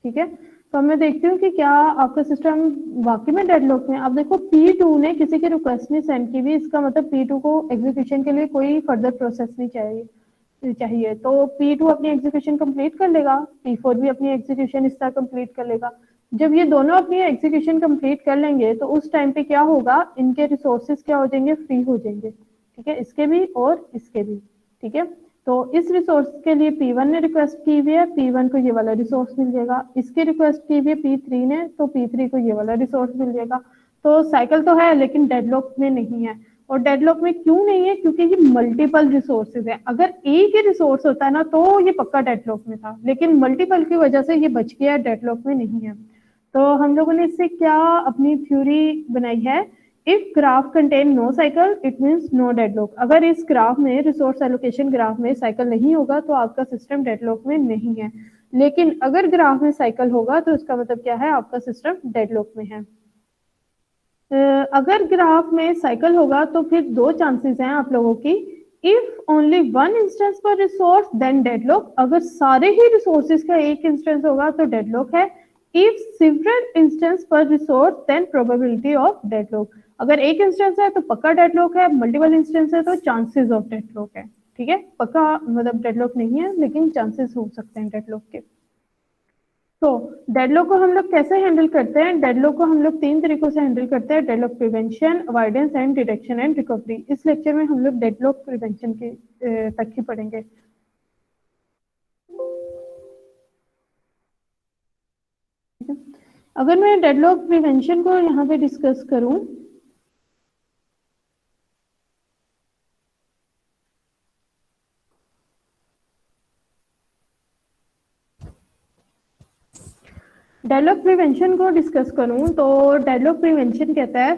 ठीक है। तो मैं देखती हूँ कि क्या आपका सिस्टम वाकई में डेडलॉक में। अब देखो P2 ने किसी की रिक्वेस्ट नहीं सेंड की हुई, इसका मतलब P2 को एग्जीक्यूशन के लिए कोई फर्दर प्रोसेस नहीं चाहिए, तो P2 अपनी एग्जीक्यूशन कंप्लीट कर लेगा, P4 भी अपनी एग्जीक्यूशन इस तरह कंप्लीट कर लेगा। जब ये दोनों अपनी एग्जीक्यूशन कंप्लीट कर लेंगे तो उस टाइम पे क्या होगा, इनके रिसोर्सेज क्या हो जाएंगे, फ्री हो जाएंगे, ठीक है, इसके भी और इसके भी, ठीक है। तो इस रिसोर्स के लिए P1 ने रिक्वेस्ट की हुई है, P1 को ये वाला रिसोर्स मिल जाएगा, इसकी रिक्वेस्ट की हुई है P3 ने, तो P3 को ये वाला रिसोर्स मिल जाएगा। तो साइकिल तो है लेकिन डेडलॉक में नहीं है। और डेडलॉक में क्यों नहीं है, क्योंकि ये मल्टीपल रिसोर्सेज है। अगर एक ही रिसोर्स होता है ना तो ये पक्का डेडलॉक में था, लेकिन मल्टीपल की वजह से ये बच गया, डेडलॉक में नहीं है। तो हम लोगों ने इससे क्या अपनी थ्योरी बनाई है, if graph contain no cycle it means no deadlock. अगर इस ग्राफ में, रिसोर्स एलोकेशन ग्राफ में साइकिल नहीं होगा तो आपका सिस्टम डेडलॉक में नहीं है। लेकिन अगर ग्राफ में साइकिल होगा तो इसका मतलब क्या है, आपका सिस्टम डेडलॉक में है। अगर ग्राफ में साइकिल होगा तो फिर दो चांसेस हैं आप लोगों की, if only one instance per resource then deadlock. अगर सारे ही रिसोर्सेज का एक इंस्टेंस होगा तो डेडलॉक है। If several instance per resource then probability of deadlock. अगर एक इंस्टेंस है तो पक्का डेडलॉक है, मल्टीपल इंस्टेंस है तो चांसेस ऑफ डेडलॉक है, ठीक है। पक्का मतलब डेडलॉक नहीं है लेकिन चांसेस हो सकते हैं डेडलॉक के। तो डेडलॉक को हम लोग कैसे हैंडल करते हैं, डेडलॉक को हम लोग 3 तरीकों से हैंडल करते हैं, deadlock prevention, avoidance and detection and recovery. इस लेक्चर में हम लोग डेडलॉक प्रिवेंशन के तक ही पढ़ेंगे। अगर मैं डेडलॉक प्रिवेंशन को यहाँ पे डिस्कस करूं, डेडलॉक प्रिवेंशन को डिस्कस करूं तो डेडलॉक प्रिवेंशन कहता है,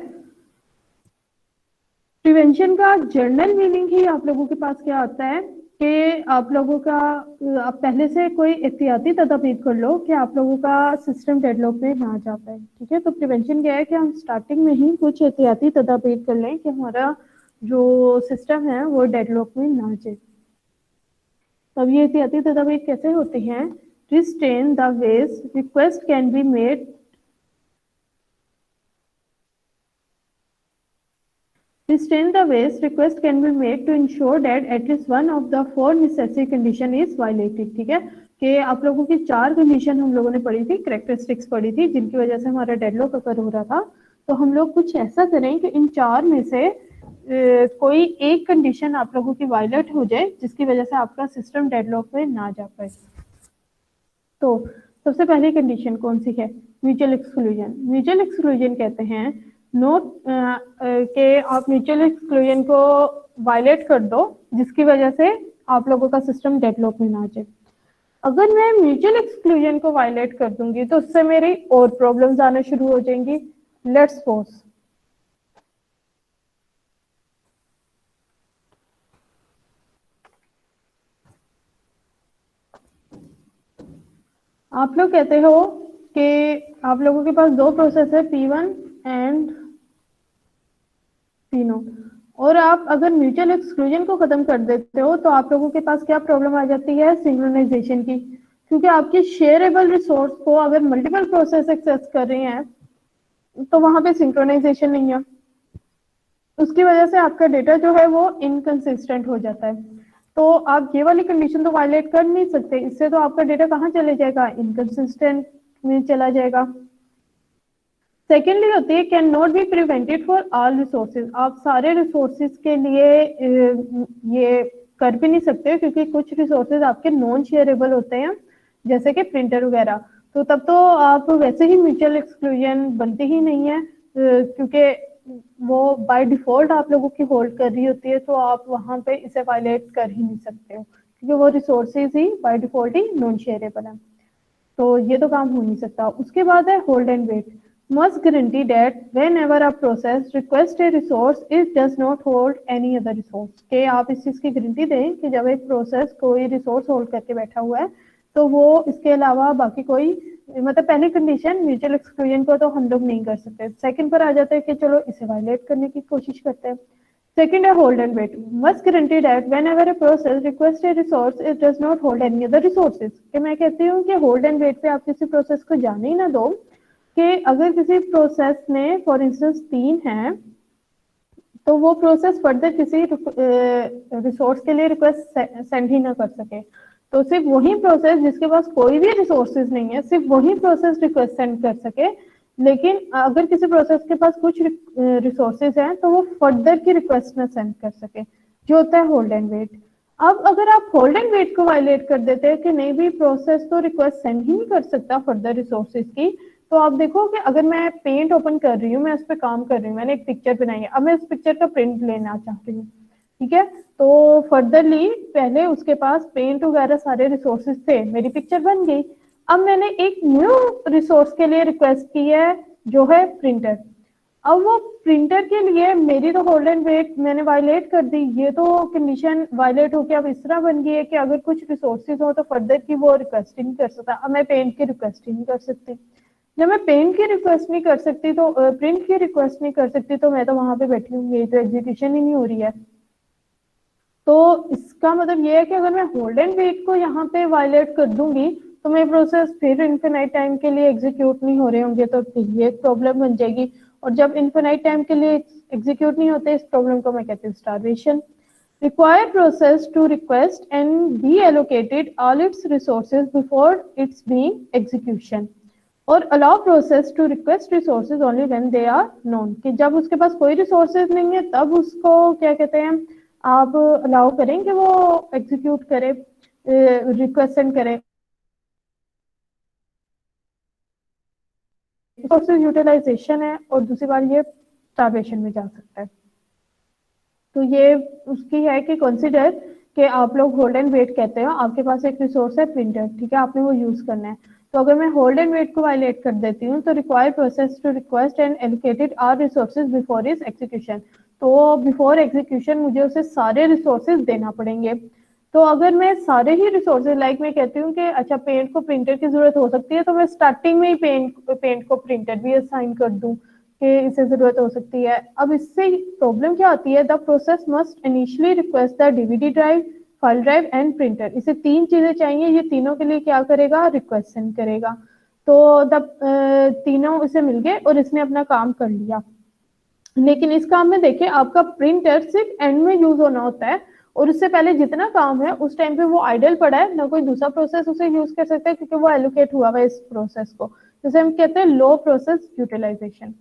प्रिवेंशन का जर्नल मीनिंग ही आप लोगों के पास क्या आता है कि आप लोगों का, आप पहले से कोई एहतियाती तदाबीर कर लो कि आप लोगों का सिस्टम डेडलॉक में ना जा पाए, ठीक है। तो प्रिवेंशन क्या है कि हम स्टार्टिंग में ही कुछ एहतियाती तदाबीर कर लें कि हमारा जो सिस्टम है वो डेडलॉक में ना जाए। तब ये एहतियाती तदाबीर कैसे होती हैं, restrain the ways request can be made, restrain the ways request can be made to ensure that at least one of the 4 necessary condition is violated, ठीक है। कि आप लोगों की 4 कंडीशन हम लोगों ने पढ़ी थी, कैरेक्टरिस्टिक्स पढ़ी थी, जिनकी वजह से हमारा डेडलॉक अकर हो रहा था। तो हम लोग कुछ ऐसा करें कि इन 4 में से कोई एक कंडीशन आप लोगों की वायलेट हो जाए जिसकी वजह से आपका सिस्टम डेडलॉक में ना जा पाए। तो सबसे पहली कंडीशन कौन सी है, म्यूचुअल एक्सक्लूजन। म्यूचुअल एक्सक्लूजन कहते हैं नोट के आप म्यूचुअल एक्सक्लूजन को वायलेट कर दो जिसकी वजह से आप लोगों का सिस्टम डेडलॉक में ना जाए। अगर मैं म्यूचुअल एक्सक्लूजन को वायलेट कर दूंगी तो उससे मेरी और प्रॉब्लम्स आना शुरू हो जाएंगी। लेट्स सपोज आप लोग कहते हो कि आप लोगों के पास 2 प्रोसेस है P1 एंड P0, और आप अगर म्यूचुअल एक्सक्लूजन को खत्म कर देते हो तो आप लोगों के पास क्या प्रॉब्लम आ जाती है, सिंक्रोनाइजेशन की। क्योंकि आपके शेयरेबल रिसोर्स को अगर मल्टीपल प्रोसेस एक्सेस कर रही हैं तो वहां पे सिंक्रोनाइजेशन नहीं है, उसकी वजह से आपका डेटा जो है वो इनकंसिस्टेंट हो जाता है। तो आप ये वाली कंडीशन तो वायलेट कर नहीं सकते, इससे तो आपका डेटा कहाँ चले जाएगा, इनकंसिस्टेंट में चला जाएगा। सेकेंडली होती है can not be prevented for all resources. आप सारे रिसोर्सेज के लिए ये कर भी नहीं सकते क्योंकि कुछ रिसोर्सेज आपके नॉन शेयरेबल होते हैं जैसे कि प्रिंटर वगैरह। तो तब तो आप वैसे ही म्यूचुअल एक्सक्लूजन बनती ही नहीं है क्योंकि वो बाय डिफॉल्ट आप लोगों की होल्ड कर रही होती है, तो आप वहां पे इसे वायलेट कर ही नहीं सकते हो क्योंकि वो resources he by default he non shareable है। तो ये तो काम हो नहीं सकता। उसके बाद है hold and wait. Must guarantee that whenever a process request a resource it does not hold any other resource। के आप इस चीज की गारंटी दें कि जब एक प्रोसेस कोई रिसोर्स होल्ड करके बैठा हुआ है तो वो इसके अलावा बाकी कोई, मतलब पहली कंडीशन म्यूचुअल एक्सक्लूजन को तो हम लोग नहीं कर सकते। सेकंड पर आ जाते हैं कि चलो इसे वायलेट करने की कोशिश करते हैं। सेकंड है hold and wait. Must guarantee that whenever a process request a resource it does not hold any other resources। कि मैं कहती हूँ कि होल्ड एंड वेट पे आप किसी प्रोसेस को जाने ही ना दो कि अगर किसी प्रोसेस में फॉर इंस्टेंस 3 है तो वो प्रोसेस फर्दर किसी रिसोर्स के लिए रिक्वेस्ट सेंड ही ना कर सके। तो सिर्फ वही प्रोसेस जिसके पास कोई भी रिसोर्सेज नहीं है, सिर्फ वही प्रोसेस रिक्वेस्ट सेंड कर सके। लेकिन अगर किसी प्रोसेस के पास कुछ रिसोर्सेज हैं तो वो फर्दर की रिक्वेस्ट ना सेंड कर सके, जो होता है होल्ड एंड वेट। अब अगर आप होल्ड एंड वेट को वायलेट कर देते हैं कि नहीं भी प्रोसेस तो रिक्वेस्ट सेंड ही नहीं कर सकता फर्दर रिसोर्सेज की, तो आप देखो कि अगर मैं पेंट ओपन कर रही हूँ, मैं उस पर काम कर रही हूँ, मैंने एक पिक्चर बनाई है, अब मैं उस पिक्चर का प्रिंट लेना चाह रही हूँ, ठीक है। तो फर्दरली पहले उसके पास पेंट वगैरह सारे रिसोर्सेज थे, मेरी पिक्चर बन गई। अब मैंने एक न्यू रिसोर्स के लिए रिक्वेस्ट की है जो है प्रिंटर। अब वो प्रिंटर के लिए मेरी तो होल्ड एंड वेट मैंने वायलेट कर दी, ये तो कंडीशन वायलेट होकर अब इस तरह बन गई है कि अगर कुछ रिसोर्सेज हो तो फर्दर की वो रिक्वेस्ट ही नहीं कर सकता। अब मैं पेंट की रिक्वेस्ट ही नहीं कर सकती। जब मैं पेंट की रिक्वेस्ट नहीं कर सकती तो प्रिंट की रिक्वेस्ट नहीं कर सकती, तो मैं तो वहां पे बैठी हूँ, मेरी तो एग्जीक्यूशन ही नहीं हो रही है। तो इसका मतलब ये है कि अगर मैं होल्ड एंड वेट को यहाँ पे वायलेट कर दूंगी तो मेरे प्रोसेस फिर इन्फिनाइट टाइम के लिए एग्जीक्यूट नहीं हो रहे होंगे, तो फिर ये प्रॉब्लम बन जाएगी। और जब इन्फिनाइट टाइम के लिए एग्जीक्यूट नहीं होते, इस प्रॉब्लम को मैं कहती हूँ starvation. Require process to request and be allocated all its resources before its being execution, और allow process to request resources only when they are known, कि जब उसके पास कोई रिसोर्सेज नहीं है तब उसको क्या कहते हैं, आप अलाउ करें कि वो एग्जीक्यूट करे, रिक्वेस्ट सेंड करे। रिसोर्सेज यूटिलाइजेशन है और दूसरी बार ये स्टार्वेशन में जा सकता है। तो ये उसकी है कि कंसीडर कि आप लोग होल्ड एंड वेट कहते हो, आपके पास एक रिसोर्स है प्रिंटर, ठीक है, आपने वो यूज करना है। तो अगर मैं होल्ड एंड वेट को वायलेट कर देती हूँ तो require process to request and allocated are resources before is execution, तो बिफोर एग्जीक्यूशन मुझे उसे सारे रिसोर्सेज देना पड़ेंगे। तो अगर मैं सारे ही रिसोर्सेज लाइक मैं कहती हूँ कि अच्छा पेंट को प्रिंटर की जरूरत हो सकती है, तो मैं स्टार्टिंग में ही पेंट को प्रिंटर भी असाइन कर दूं कि इसे जरूरत हो सकती है। अब इससे प्रॉब्लम क्या आती है, the process must initially request the DVD drive, file drive and printer, इसे तीन चीजें चाहिए, ये तीनों के लिए क्या करेगा, रिक्वेस्ट सेंड करेगा। तो तीनों इसे मिल गए और इसने अपना काम कर लिया। लेकिन इस काम में देखिए आपका प्रिंटर सिर्फ एंड में यूज होना होता है और उससे पहले जितना काम है उस टाइम पे वो आइडल पड़ा है, ना कोई दूसरा प्रोसेस उसे यूज कर सकता है क्योंकि वो एलोकेट हुआ है इस प्रोसेस को, जैसे हम कहते हैं लो प्रोसेस यूटिलाइजेशन।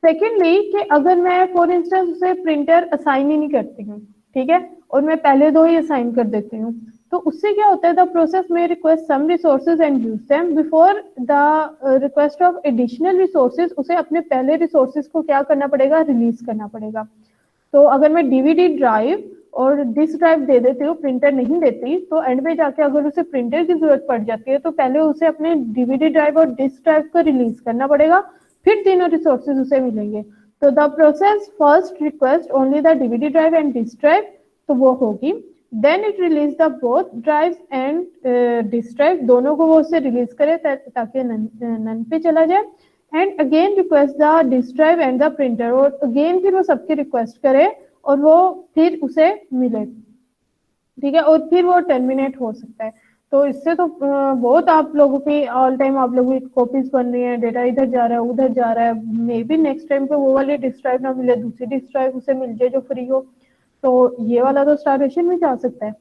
सेकेंडली कि अगर मैं फॉर इंस्टेंस उसे प्रिंटर असाइन ही नहीं करती हूँ, ठीक है, और मैं पहले दो ही असाइन कर देती हूँ, तो उससे क्या होता है, the process may request some resources and use them before the request of additional resources, उसे अपने पहले रिसोर्सेज को क्या करना पड़ेगा, रिलीज करना पड़ेगा। तो अगर मैं डीवीडी ड्राइव और डिस्क ड्राइव दे देती हूँ, प्रिंटर नहीं देती, तो एंड में जाके अगर उसे प्रिंटर की जरूरत पड़ जाती है तो पहले उसे अपने डीवीडी ड्राइव और डिस्क ड्राइव को रिलीज करना पड़ेगा, फिर तीनों रिसोर्सेज उसे मिलेंगे। तो the process first request only the DVD drive and disk drive, तो वो होगी, then it release the both drives and disk drive, दोनों को वो उससे रिलीज करे ताकि नन पे चला जाए, and again request the disk drive and the printer, और अगेन फिर वो सबकी रिक्वेस्ट करे और वो फिर उसे मिले, ठीक है, और फिर वो टर्मिनेट हो सकता है। तो इससे तो बहुत आप लोगों की ऑल टाइम आप लोगों की कॉपीज बन रही है, डेटा इधर जा रहा है उधर जा रहा है, मे बी नेक्स्ट टाइम पे वो वाली डिस्क ड्राइव ना मिले, दूसरी डिस्क ड्राइव उसे मिल जाए जो फ्री हो, तो ये वाला तो स्टार्वेशन में जा सकता है।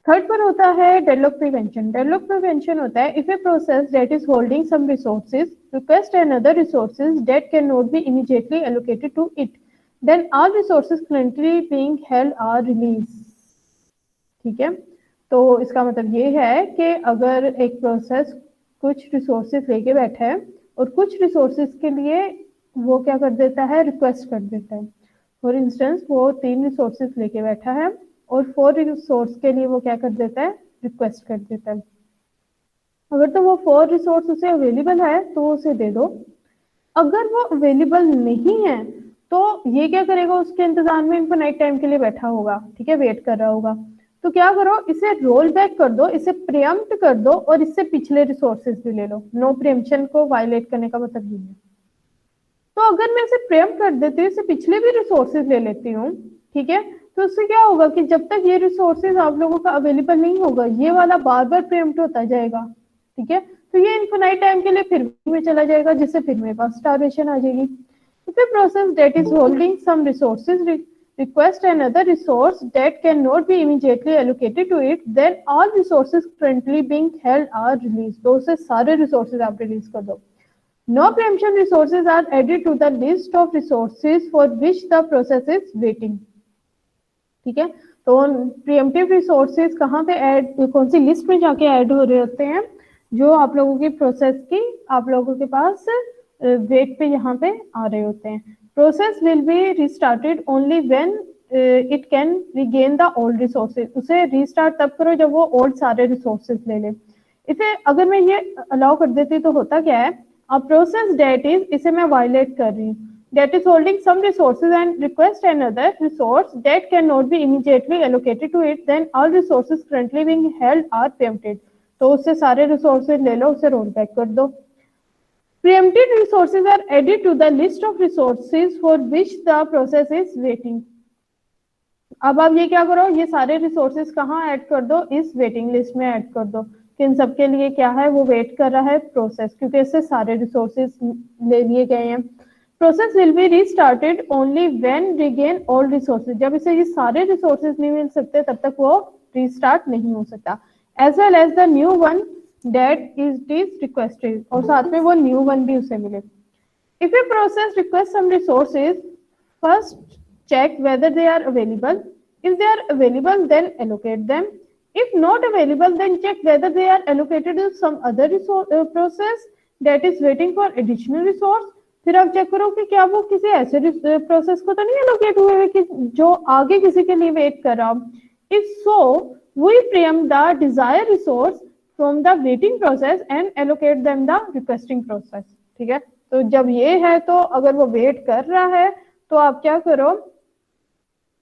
थर्ड पर होता है डेडलॉक प्रिवेंशन। डेडलॉक प्रिवेंशन होता है if a process that is holding some resources request another resources that can not be immediately allocated to it, then all resources currently being held are release, ठीक है। तो इसका मतलब ये है कि अगर एक प्रोसेस कुछ रिसोर्सेज लेके बैठा है और कुछ रिसोर्सेज के लिए वो क्या कर देता है, रिक्वेस्ट कर देता है, फॉर इंस्टेंस वो 3 रिसोर्सेज लेके बैठा है और 4 रिसोर्स के लिए वो क्या कर देता है, रिक्वेस्ट कर देता है। अगर तो वो 4 रिसोर्स उसे अवेलेबल है तो उसे दे दो, अगर वो अवेलेबल नहीं है तो ये क्या करेगा, उसके इंतजार में इनफिनाइट टाइम के लिए बैठा होगा, ठीक है, वेट कर रहा होगा। तो क्या करो, इसे रोल बैक कर दो, इसे प्रियम्प्ट कर दो और इससे पिछले रिसोर्सेज भी ले लो। नो प्रियम्पशन को वायलेट करने का मतलब ये है। तो अगर मैं इसे प्रियम्प्ट कर देती हूँ, इसे पिछले भी रिसोर्सेज ले लेती हूँ, ठीक है, तो उससे क्या होगा कि जब तक ये रिसोर्सेज आप लोगों का अवेलेबल नहीं होगा ये वाला बार बार प्रियम्प्ट होता जाएगा, ठीक है, तो ये इनफिनाइट टाइम के लिए फिर में चला जाएगा, जिससे फिर मेरे पास स्टार्वेशन आ जाएगी। If a process that is holding some resources request another resource that cannot be immediately allocated to it, then all resources currently being held are released. तो उसे सारे resources आप release कर दो. No preemption resources are added to the list of resources for which the process is waiting. ठीक है, तो प्रिएम्प्टिव रिसोर्सेज कहाँ पे ऐड, कौन सी लिस्ट में जाके ऐड हो रहे होते हैं, जो आप लोगों की प्रोसेस की आप लोगों के पास वेट पे यहाँ पे आ रहे होते हैं. Process will be restarted only when it can regain the old resources. उसे रिस्टार्ट तब करो जब वो ओल्ड सारे रिसोर्सेज ले ले. इसे अगर मैं ये अलाउ कर देती तो होता क्या है, अ प्रोसेस डेट इज, इसे मैं वायलेट कर रही हूँ, that is holding some resources and request another resource that cannot be immediately allocated to it, then all resources currently being held are preempted. तो उससे सारे resources ले लो, उसे roll back कर दो. Preempted resources are added to the list of resources for which the process is waiting. अब आप ये क्या करो, ये सारे resources कहाँ ऐड कर दो, इस waiting list में ऐड कर दो. इन सबके लिए क्या है, वो वेट कर रहा है प्रोसेस, क्योंकि इससे सारे रिसोर्सेज ले लिए गए हैं. Process will be restarted only when regain all resources. जब इसे ये सारे रिसोर्सेज नहीं मिल सकते तब तक वो रीस्टार्ट नहीं हो सकता. As well as the new one that is requested, और साथ में वो न्यू वन भी उसे मिले. If a process request some resources, first check whether they are available. If they are available, then allocate them. If not available, then check whether they are allocated to some other process that is waiting for additional resource. फिर आप चेक करो कि क्या वो किसी ऐसे प्रोसेस को तो नहीं एलोकेट हुए हैं कि जो आगे किसी के लिए वेट कर रहा. If so, we preempt the desired resource from the waiting process and allocate them the requesting process. ठीक है, तो जब ये है तो अगर वो वेट कर रहा है तो आप क्या करो,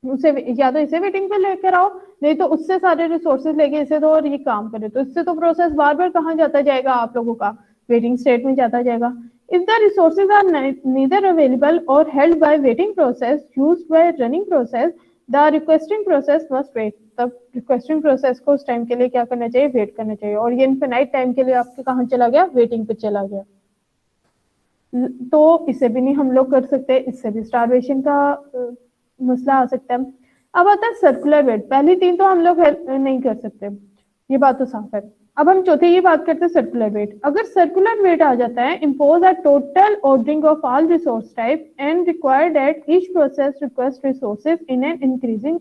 उसे या तो इसे वेटिंग पे लेकर आओ, नहीं तो उससे सारे रिसोर्सेज लेके इसे दो और ये काम करे. तो इससे तो प्रोसेस बार बार कहाँ जाता जाएगा, आप लोगों का वेटिंग स्टेट में जाता जाएगा. If the resources are neither available or held by waiting process used by running process, the requesting process must wait. तब रिक्वेस्टिंग प्रोसेस को उस टाइम के लिए क्या करना चाहिए, वेट करना चाहिए. और ये इनफिनाइट टाइम के लिए आपके कहाँ चला गया, वेटिंग पे चला गया. तो इसे भी नहीं हम लोग कर सकते, इससे भी स्टारवेशन का मसला आ सकता है. अब आता है सर्कुलर वेट. पहली तीन तो हम लोग नहीं कर सकते, ये बात तो साफ है. अब हम चौथी की बात करते हैं, सर्कुलर वेट. अगर सर्कुलर वेट आ जाता है, impose a total ordering of all resource type and require that each process request resources in an increasing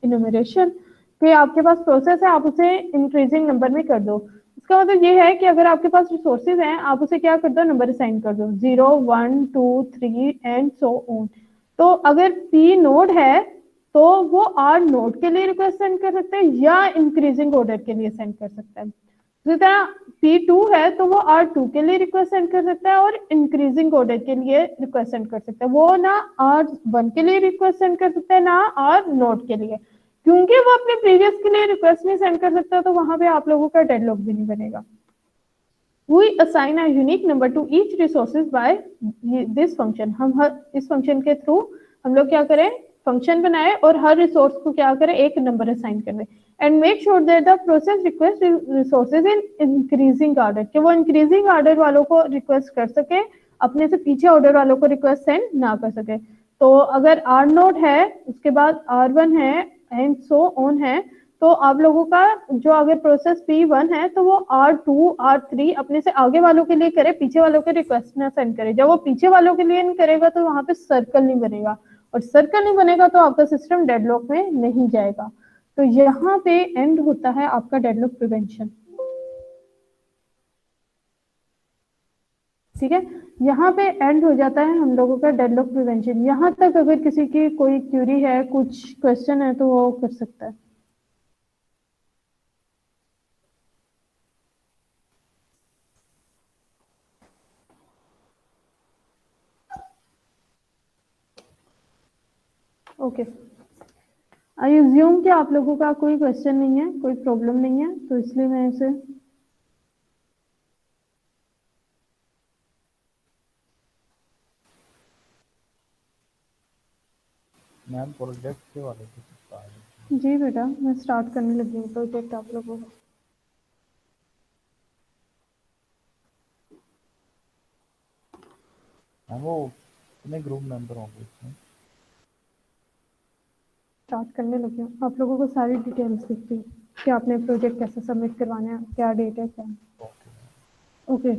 enumeration. कि आपके पास प्रोसेस है, आप उसे इंक्रीजिंग नंबर में कर दो. इसका मतलब ये है कि अगर आपके पास रिसोर्सेज हैं, आप उसे क्या कर दो, नंबर असाइन कर दो, 0 1 2 3 एंड सो ऑन. तो अगर पी नोड है तो वो आर नोड के लिए रिक्वेस्ट सेंड कर सकते हैं या इंक्रीजिंग ऑर्डर के लिए सेंड कर सकता है. इसी तरह P2 है तो वो R2 के लिए रिक्वेस्ट सेंड कर सकता है और इंक्रीजिंग ऑर्डर के लिए रिक्वेस्ट सेंड कर सकता है. वो ना R1 के लिए रिक्वेस्ट सेंड कर सकता है ना R नोड के लिए, क्योंकि वो अपने प्रीवियस के लिए रिक्वेस्ट नहीं सेंड कर सकता. तो वहां पे आप लोगों का डेडलॉक भी नहीं बनेगा. We assign a unique number to each resources by this function. हम हर इस फंक्शन के थ्रू हम लोग क्या करें, फंक्शन बनाए और हर रिसोर्स को क्या करें, एक नंबर असाइन कर दें. And make sure that the process request resources in increasing order, कि वो इंक्रीजिंग ऑर्डर वालों को रिक्वेस्ट कर सके, अपने से पीछे ऑर्डर वालों को रिक्वेस्ट सेंड ना कर सके. तो अगर आर नोड है, उसके बाद R1 है एंड सो ऑन है, तो आप लोगों का जो अगर प्रोसेस P1 है तो वो R2 R3 अपने से आगे वालों के लिए करे, पीछे वालों के रिक्वेस्ट ना सेंड करे. जब वो पीछे वालों के लिए नहीं करेगा तो वहां पे सर्कल नहीं बनेगा, और सर्कल नहीं बनेगा तो आपका सिस्टम डेडलॉक में नहीं जाएगा. तो यहाँ पे एंड होता है आपका डेडलॉक प्रिवेंशन. ठीक है, यहाँ पे एंड हो जाता है हम लोगों का डेडलॉक प्रिवेंशन. यहाँ तक अगर किसी की कोई क्यूरी है, कुछ क्वेश्चन है तो वो कर सकता है. ओके, आई अज्यूम कि आप लोगों का कोई क्वेश्चन नहीं है, कोई प्रॉब्लम नहीं है, तो इसलिए मैं इसे मैम प्रोजेक्ट के वाले से पूछता है. जी बेटा, मैं स्टार्ट करने लगी हूँ प्रोजेक्ट आप लोगों का. मैम वो कितने ग्रुप मेंबर होंगे इसमें? स्टार्ट करने लगी हूँ। आप लोगों को सारी डिटेल्स दिखती है कि आपने प्रोजेक्ट कैसे सबमिट करवाना है, क्या डेट है, क्या। ओके,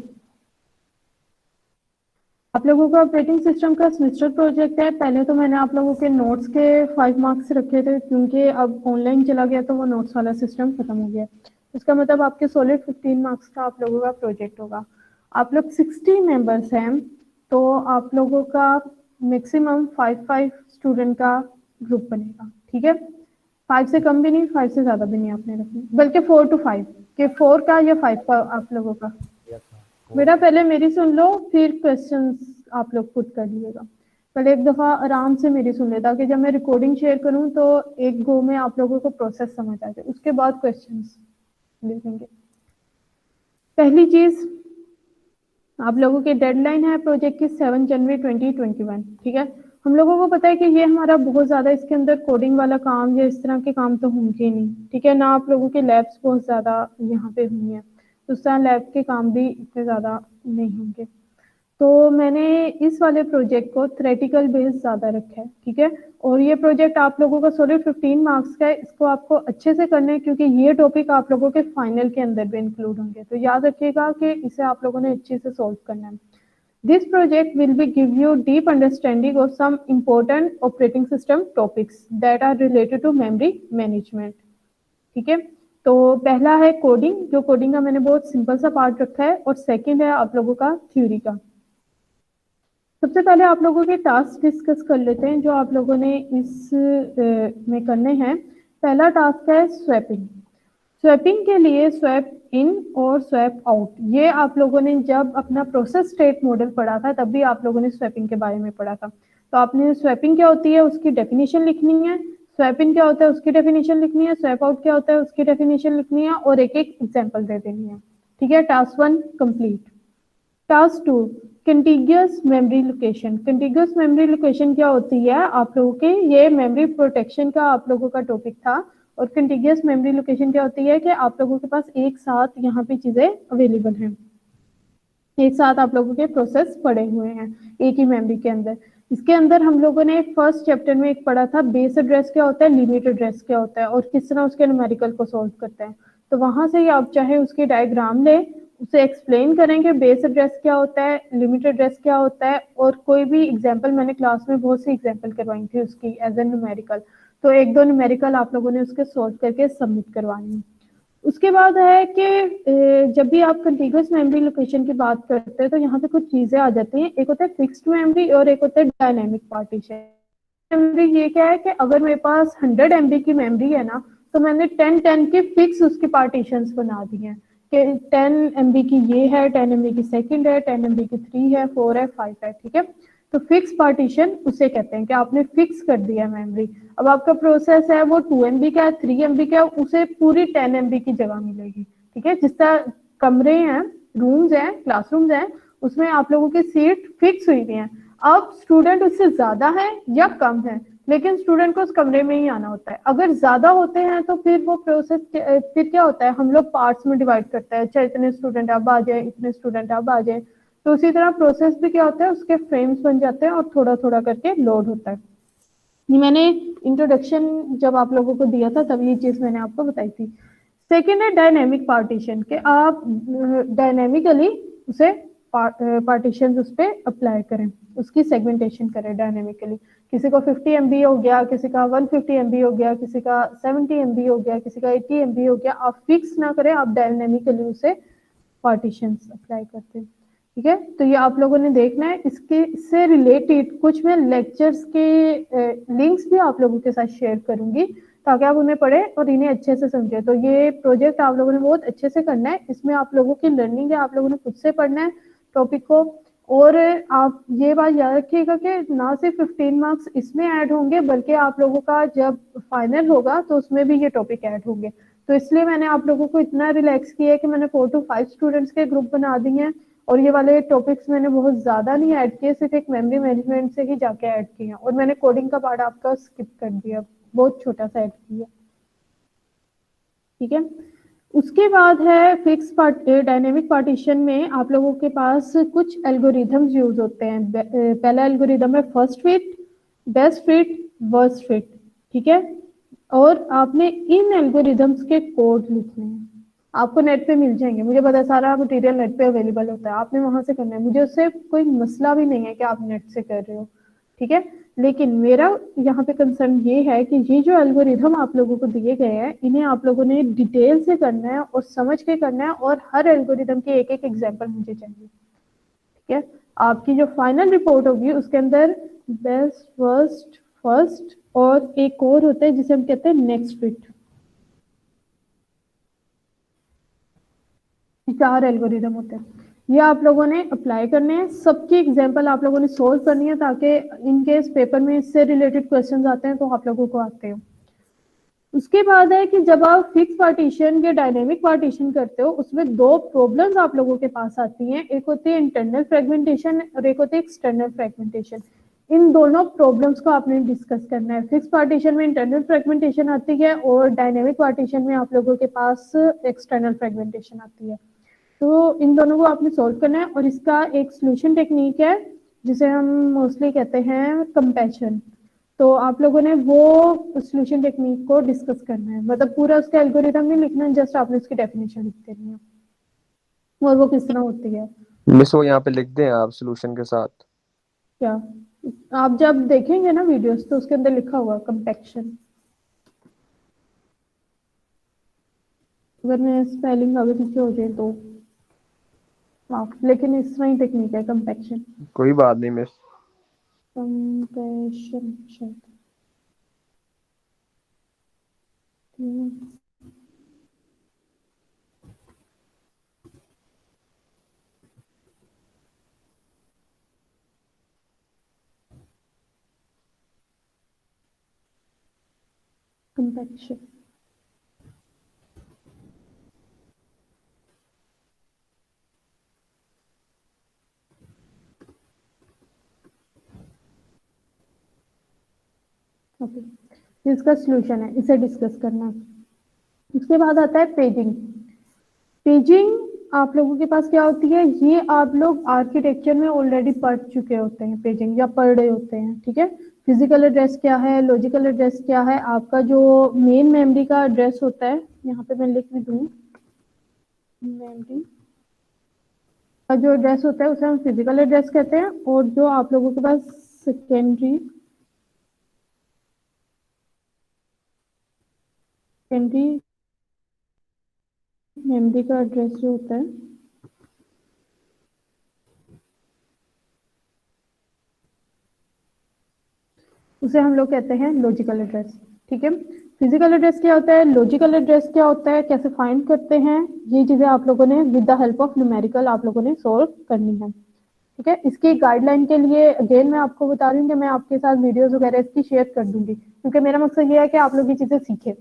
आप लोगों का ऑपरेटिंग सिस्टम का सेमेस्टर प्रोजेक्ट है। पहले तो मैंने आप लोगों के नोट्स के 5 मार्क्स रखे थे, क्योंकि अब ऑनलाइन चला गया तो वो नोट्स वाला सिस्टम खत्म हो गया। इसका मतलब आपके सॉलिड 15 मार्क्स का आप लोगों का प्रोजेक्ट होगा। आप लोग 60 मेंबर्स हैं, तो आप लोगों का मैक्सिमम 5 स्टूडेंट का ग्रुप बनेगा, ठीक है। 5 से कम भी नहीं, 5 से ज़्यादा भी नहीं आपने रखना, बल्कि 4 to 5 के 4 का या 5 का आप लोगों का। बेटा पहले मेरी सुन लो, फिर क्वेश्चंस आप लोग खुद कर लीजिएगा। पहले एक दफ़ा आराम से मेरी सुन ले, ताकि जब मैं रिकॉर्डिंग शेयर करूं तो एक गो में आप लोगों को प्रोसेस समझ आ जाए, उसके बाद क्वेश्चंस लिखेंगे। पहली चीज़, आप लोगों की डेडलाइन है प्रोजेक्ट की 7 जनवरी 2021, ठीक है। हम लोगों को पता है कि ये हमारा बहुत ज़्यादा इसके अंदर कोडिंग वाला काम या इस तरह के काम तो होंगे नहीं, ठीक है ना। आप लोगों के लैब्स बहुत ज़्यादा यहाँ पे हुई हैं, तो उस तरह लैब के काम भी इतने ज़्यादा नहीं होंगे। तो मैंने इस वाले प्रोजेक्ट को थ्योरेटिकल बेस ज़्यादा रखा है, ठीक है। और ये प्रोजेक्ट आप लोगों का सॉलिड 15 मार्क्स का है। इसको आपको अच्छे से करना है, क्योंकि ये टॉपिक आप लोगों के फाइनल के अंदर भी इंक्लूड होंगे। तो याद रखिएगा कि इसे आप लोगों ने अच्छे से सॉल्व करना है। This project will be give you deep understanding of some important operating system topics that are related to memory management, ठीक है। तो पहला है कोडिंग, जो कोडिंग का मैंने बहुत सिंपल सा पार्ट रखा है, और सेकंड है आप लोगों का थ्योरी का। सबसे पहले आप लोगों के टास्क डिस्कस कर लेते हैं जो आप लोगों ने इस में करने हैं। पहला टास्क है स्वैपिंग। स्वैपिंग के लिए स्वैप इन और स्वैप आउट, ये आप लोगों ने जब अपना प्रोसेस स्टेट मॉडल पढ़ा था तब भी आप लोगों ने स्वैपिंग के बारे में पढ़ा था। तो आपने स्वैपिंग क्या होती है उसकी डेफिनेशन लिखनी है, स्वैप इन क्या होता है उसकी डेफिनेशन लिखनी है, स्वैप आउट क्या होता है उसकी डेफिनेशन लिखनी है, और एक एक एग्जाम्पल दे देनी है, ठीक है। Task 1 complete. Task 2 contiguous memory location. Contiguous memory location क्या होती है आप लोगों के, ये मेमोरी प्रोटेक्शन का आप लोगों का टॉपिक था। और कंटिग्यूअस मेमोरी लोकेशन क्या होती है कि आप लोगों के पास एक साथ यहाँ पे चीजें अवेलेबल हैं, एक साथ आप लोगों के प्रोसेस पड़े हुए हैं एक ही मेमोरी के अंदर। इसके अंदर हम लोगों ने फर्स्ट चैप्टर में एक पढ़ा था बेस एड्रेस क्या होता है, लिमिट एड्रेस क्या होता है, और किस तरह उसके न्यूमेरिकल को सॉल्व करते हैं। तो वहां से ही आप चाहे उसकी डायग्राम ले, उसे एक्सप्लेन करेंगे बेस एड्रेस क्या होता है, लिमिट एड्रेस क्या होता है, और कोई भी एग्जाम्पल मैंने क्लास में बहुत सी एग्जाम्पल करवाई थी उसकी एज ए न्यूमेरिकल। तो एक दो न्यूमेरिकल आप लोगों ने उसके सॉल्व करके सबमिट करवानी है। उसके बाद है कि जब भी आप कंटिग्यूअस मेमोरी लोकेशन की बात करते हैं तो यहाँ पे कुछ चीजें आ जाती हैं। एक होता है फिक्स्ड मेमोरी और एक होता है डायनेमिक पार्टीशन। मेमोरी ये क्या है कि अगर मेरे पास 100 MB की मेमोरी है ना, तो मैंने 10 की फिक्स उसकी पार्टीशंस बना दी हैं कि 10 MB की ये है, 10 MB की सेकंड है, 10 MB की 3 है, 4 है, 5 है, ठीक है। तो फिक्स पार्टीशन उसे कहते हैं कि आपने फिक्स कर दिया मेमोरी। अब आपका प्रोसेस है वो 2 MB का है, 3 MB का है, उसे पूरी 10 MB की जगह मिलेगी, ठीक है। जिस तरह कमरे हैं, रूम्स हैं, क्लासरूम्स हैं, उसमें आप लोगों की सीट फिक्स हुई हुई है। अब स्टूडेंट उससे ज्यादा है या कम है, लेकिन स्टूडेंट को उस कमरे में ही आना होता है। अगर ज्यादा होते हैं तो फिर वो प्रोसेस फिर क्या होता है, हम लोग पार्ट्स में डिवाइड करते हैं, चाहे इतने स्टूडेंट अब आ जाए, इतने स्टूडेंट अब आ जाए। तो उसी तरह प्रोसेस भी क्या होता है, उसके फ्रेम्स बन जाते हैं और थोड़ा थोड़ा करके लोड होता है। ये मैंने इंट्रोडक्शन जब आप लोगों को दिया था तब ये चीज मैंने आपको बताई थी। सेकेंड है डायनेमिक पार्टीशन, के आप डायनेमिकली उसे पार्टीशन उस पर अप्लाई करें, उसकी सेगमेंटेशन करें डायनेमिकली। किसी को 50 MB हो गया, किसी का 150 MB हो गया, किसी का 70 MB हो गया, किसी का 80 MB हो गया। आप फिक्स ना करें, आप डायनेमिकली उसे पार्टीशन अप्लाई करते हैं, ठीक है। तो ये आप लोगों ने देखना है। इससे रिलेटेड कुछ मैं लेक्चर्स के लिंक्स भी आप लोगों के साथ शेयर करूंगी ताकि आप उन्हें पढ़े और इन्हें अच्छे से समझे। तो ये प्रोजेक्ट आप लोगों ने बहुत अच्छे से करना है, इसमें आप लोगों की लर्निंग है, आप लोगों ने खुद से पढ़ना है टॉपिक को। और आप ये बात याद रखिएगा कि ना सिर्फ 15 मार्क्स इसमें ऐड होंगे, बल्कि आप लोगों का जब फाइनल होगा तो उसमें भी ये टॉपिक ऐड होंगे। तो इसलिए मैंने आप लोगों को इतना रिलैक्स किया है कि मैंने 4 to 5 स्टूडेंट्स के ग्रुप बना दिए हैं, और ये वाले टॉपिक्स मैंने बहुत ज्यादा नहीं ऐड किए, सिर्फ एक मेमोरी मैनेजमेंट से ही जाके ऐड किए हैं। और मैंने कोडिंग का पार्ट आपका स्किप कर दिया, बहुत छोटा सा ऐड किया, ठीक है। उसके बाद है फिक्स डायनेमिक पार्टीशन में आप लोगों के पास कुछ एल्गोरिथम्स यूज होते हैं। पहला एल्गोरिथम है first fit, best fit, worst fit, ठीक है। और आपने इन एल्गोरिदम्स के कोड लिखने हैं। आपको नेट पे मिल जाएंगे, मुझे पता है सारा मटेरियल नेट पे अवेलेबल होता है, आपने वहां से करना है, मुझे उससे कोई मसला भी नहीं है कि आप नेट से कर रहे हो, ठीक है। लेकिन मेरा यहाँ पे कंसर्न ये है कि ये जो एल्गोरिथम आप लोगों को दिए गए हैं, इन्हें आप लोगों ने डिटेल से करना है और समझ के करना है, और हर एल्गोरिथम के एक एक एग्जाम्पल मुझे चाहिए, ठीक है। आपकी जो फाइनल रिपोर्ट होगी उसके अंदर बेस्ट, फर्स्ट, फर्स्ट और एक और होता है जिसे हम कहते हैं नेक्स्ट फिट, 4 एल्गोरिदम होते हैं। ये आप लोगों ने अप्लाई करने हैं, सबकी एग्जाम्पल आप लोगों ने सोल्व करनी है, ताकि इन केस पेपर में इससे रिलेटेड क्वेश्चन आते हैं तो आप लोगों को आते हो। उसके बाद है कि जब आप फिक्स पार्टीशन या डायनेमिक पार्टीशन करते हो, उसमें 2 प्रॉब्लम्स आप लोगों के पास आती हैं, एक होती है इंटरनल फ्रेगमेंटेशन और एक होती है एक्सटर्नल फ्रेगमेंटेशन। इन दोनों प्रॉब्लम्स को आपने डिस्कस करना है। फिक्स पार्टीशन में इंटरनल फ्रेगमेंटेशन आती है और डायनेमिक पार्टीशन में आप लोगों के पास एक्सटर्नल फ्रेगमेंटेशन आती है। तो इन दोनों को आपने सॉल्व करना है, और इसका एक सोल्यूशन टेक्निक है जिसे हम मोस्टली कहते हैं कंपैशन। तो आप लोगों ने वो सोल्यूशन टेक्निक को डिस्कस करना है, मतलब पूरा उसका एल्गोरिथम नहीं लिखना है, जस्ट आपने उसकी डेफिनेशन लिख देनी है और वो किस तरह होती है। मिस वो यहाँ पे लिख दें आप सोल्यूशन के साथ। क्या आप जब देखेंगे ना वीडियोस तो उसके अंदर लिखा हुआ कंपैक्शन। अगर मैं स्पेलिंग आगे पीछे हो जाए तो हाँ, लेकिन इस तरह ही टेक्निक है कंपैक्शन। कोई बात नहीं मिस। कंपैशन शायद। कंपैक्शन ओके, इसका सॉल्यूशन है, इसे डिस्कस करना है। उसके बाद आता है पेजिंग। पेजिंग आप लोगों के पास क्या होती है, ये आप लोग आर्किटेक्चर में ऑलरेडी पढ़ चुके होते हैं पेजिंग, या पढ़ रहे होते हैं, ठीक है। फिजिकल एड्रेस क्या है, लॉजिकल एड्रेस क्या है, आपका जो मेन मेमोरी का एड्रेस होता है, यहाँ पे मैं लिख भी दूँ, मेमोरी का जो एड्रेस होता है उसे हम फिजिकल एड्रेस कहते हैं, और जो आप लोगों के पास सेकेंडरी मेमोरी का एड्रेस जो होता है उसे हम लोग कहते हैं लॉजिकल एड्रेस, ठीक है। फिजिकल एड्रेस क्या होता है, लॉजिकल एड्रेस क्या होता है, कैसे फाइंड करते हैं, ये चीजें आप लोगों ने with the help of numerical आप लोगों ने सोल्व करनी है, ठीक है। इसकी गाइडलाइन के लिए अगेन मैं आपको बता रही हूँ कि मैं आपके साथ वीडियोस वगैरह इसकी शेयर कर दूंगी, क्योंकि मेरा मकसद ये है कि आप लोग ये चीजें सीखें।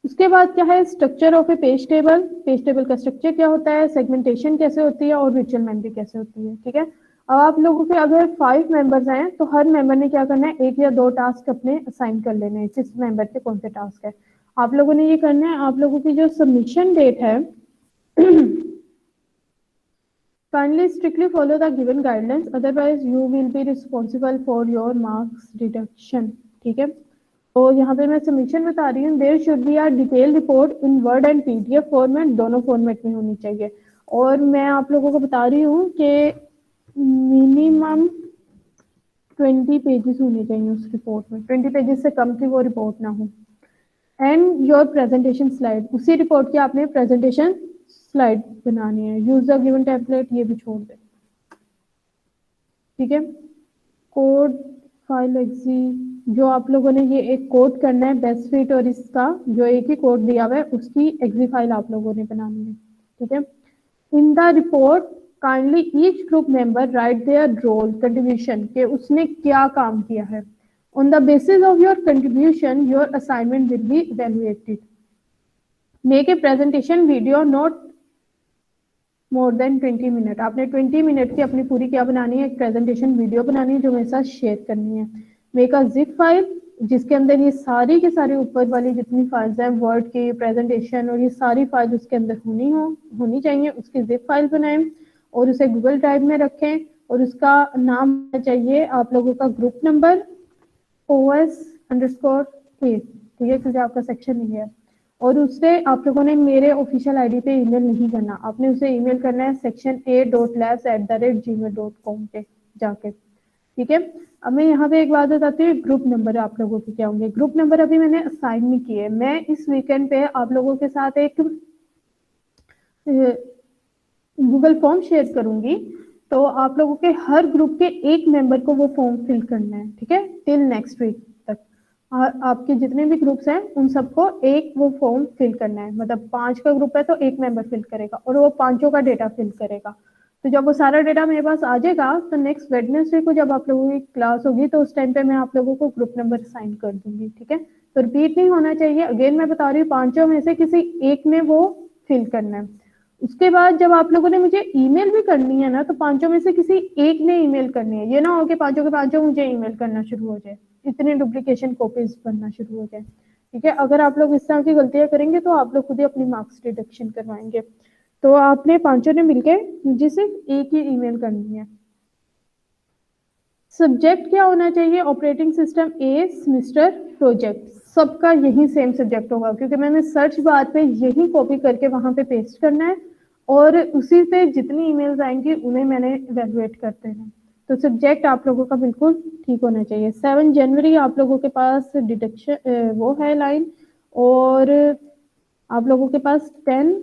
उसके बाद क्या है, structure of A page table. Page table का स्ट्रक्चर क्या होता है, सेगमेंटेशन कैसे होती है और वर्चुअल मेमोरी कैसे होती है, ठीक है। अब आप लोगों के अगर 5 मेंबर्स हैं तो हर मेंबर ने क्या करना है, 1 या 2 टास्क अपने असाइन कर लेने हैं, किस मेंबर के कौन से टास्क है आप लोगों ने ये करना है। आप लोगों की जो सबमिशन डेट है kindly strictly follow the given guidelines, otherwise you will be responsible for your marks deduction, ठीक है। तो यहाँ पे मैं सबमिशन बता रही हूँ, there should be a detail report in word and PDF format, दोनों फॉर्मेट में होनी चाहिए। और मैं आप लोगों को बता रही हूँ कि मिनिमम 20 पेजेस होने चाहिए उस रिपोर्ट में, 20 पेजेस से कम की वो रिपोर्ट ना हो। एंड योर प्रेजेंटेशन स्लाइड, उसी रिपोर्ट की आपने प्रेजेंटेशन स्लाइड बनानी है, यूज द गिवन टेम्पलेट, ये भी छोड़ दे, ठीक है। कोड फाइल एक्सी, जो आप लोगों ने ये एक कोड करना है बेस्ट फिट, और इसका जो एक ही कोड दिया हुआ है उसकी एक्सी फाइल आप लोगों ने बनानी है, ठीक है। In the report kindly each group member write their role contribution, के उसने क्या काम किया है। On the basis of your contribution your assignment will be evaluated. Make a presentation video not more than 20 minute, आपने 20 मिनट की अपनी पूरी क्या बनानी है, एक प्रेजेंटेशन वीडियो बनानी है जो मेरे साथ शेयर करनी है। मेक अ जिप फाइल, जिसके अंदर ये सारी के सारी ऊपर वाली जितनी फाइल्स हैं वर्ड की, प्रेजेंटेशन और ये सारी फाइल उसके अंदर होनी चाहिए, उसकी जिप फाइल बनाएं और उसे गूगल ड्राइव में रखें, और उसका नाम होना चाहिए आप लोगों का ग्रुप नंबर, ओएस अंडरस्कोर ए, ठीक है, क्योंकि आपका सेक्शन नहीं है। और उससे आप लोगों ने मेरे ऑफिशियल आईडी पे ईमेल नहीं करना, आपने उसे ईमेल करना है section.a.labs@gmail.com पे जाके, ठीक है। अब मैं यहाँ पे एक बात बताती हूँ, ग्रुप नंबर आप लोगों के क्या होंगे। ग्रुप नंबर अभी मैंने असाइन नहीं किए। मैं इस वीकेंड पे आप लोगों के साथ एक गूगल फॉर्म शेयर करूंगी, तो आप लोगों के हर ग्रुप के एक मेंबर को वो फॉर्म फिल करना है, ठीक है, टिल नेक्स्ट वीक तक। आपके जितने भी ग्रुप्स हैं उन सबको एक वो फॉर्म फिल करना है, मतलब 5 का ग्रुप है तो एक मेंबर फिल करेगा और वो 5 का डेटा फिल करेगा। तो जब वो सारा डेटा मेरे पास आ जाएगा तो नेक्स्ट वेडनेसडे को जब आप लोगों की क्लास होगी तो उस टाइम पे मैं आप लोगों को ग्रुप नंबर असाइन कर दूंगी, ठीक है। तो रिपीट नहीं होना चाहिए, अगेन मैं बता रही हूँ 5 में से किसी एक ने वो फिल करना है। उसके बाद जब आप लोगों ने मुझे ईमेल भी करनी है ना, तो 5 में से किसी एक ने ईमेल करनी है। ये ना हो कि 5 के 5 मुझे ईमेल करना शुरू हो जाए, इतनी डुप्लीकेशन कॉपीज बनना शुरू हो जाए, ठीक है। अगर आप लोग इस तरह की गलतियां करेंगे तो आप लोग खुद ही अपनी मार्क्स डिडक्शन करवाएंगे। तो आपने 5 ने मिलके मुझे सिर्फ एक ही ईमेल करनी है। सब्जेक्ट क्या होना चाहिए? ऑपरेटिंग सिस्टम ए, सेमेस्टर, प्रोजेक्ट, सबका यही सेम सब्जेक्ट होगा, क्योंकि मैंने सर्च बार पे यही कॉपी करके वहां पे पेस्ट करना है और उसी पे जितनी ईमेल्स आएंगी उन्हें मैंने इवैल्यूएट करते हैं। तो सब्जेक्ट आप लोगों का बिल्कुल ठीक होना चाहिए। 7 जनवरी आप लोगों के पास डिडक्शन वो है लाइन, और आप लोगों के पास 3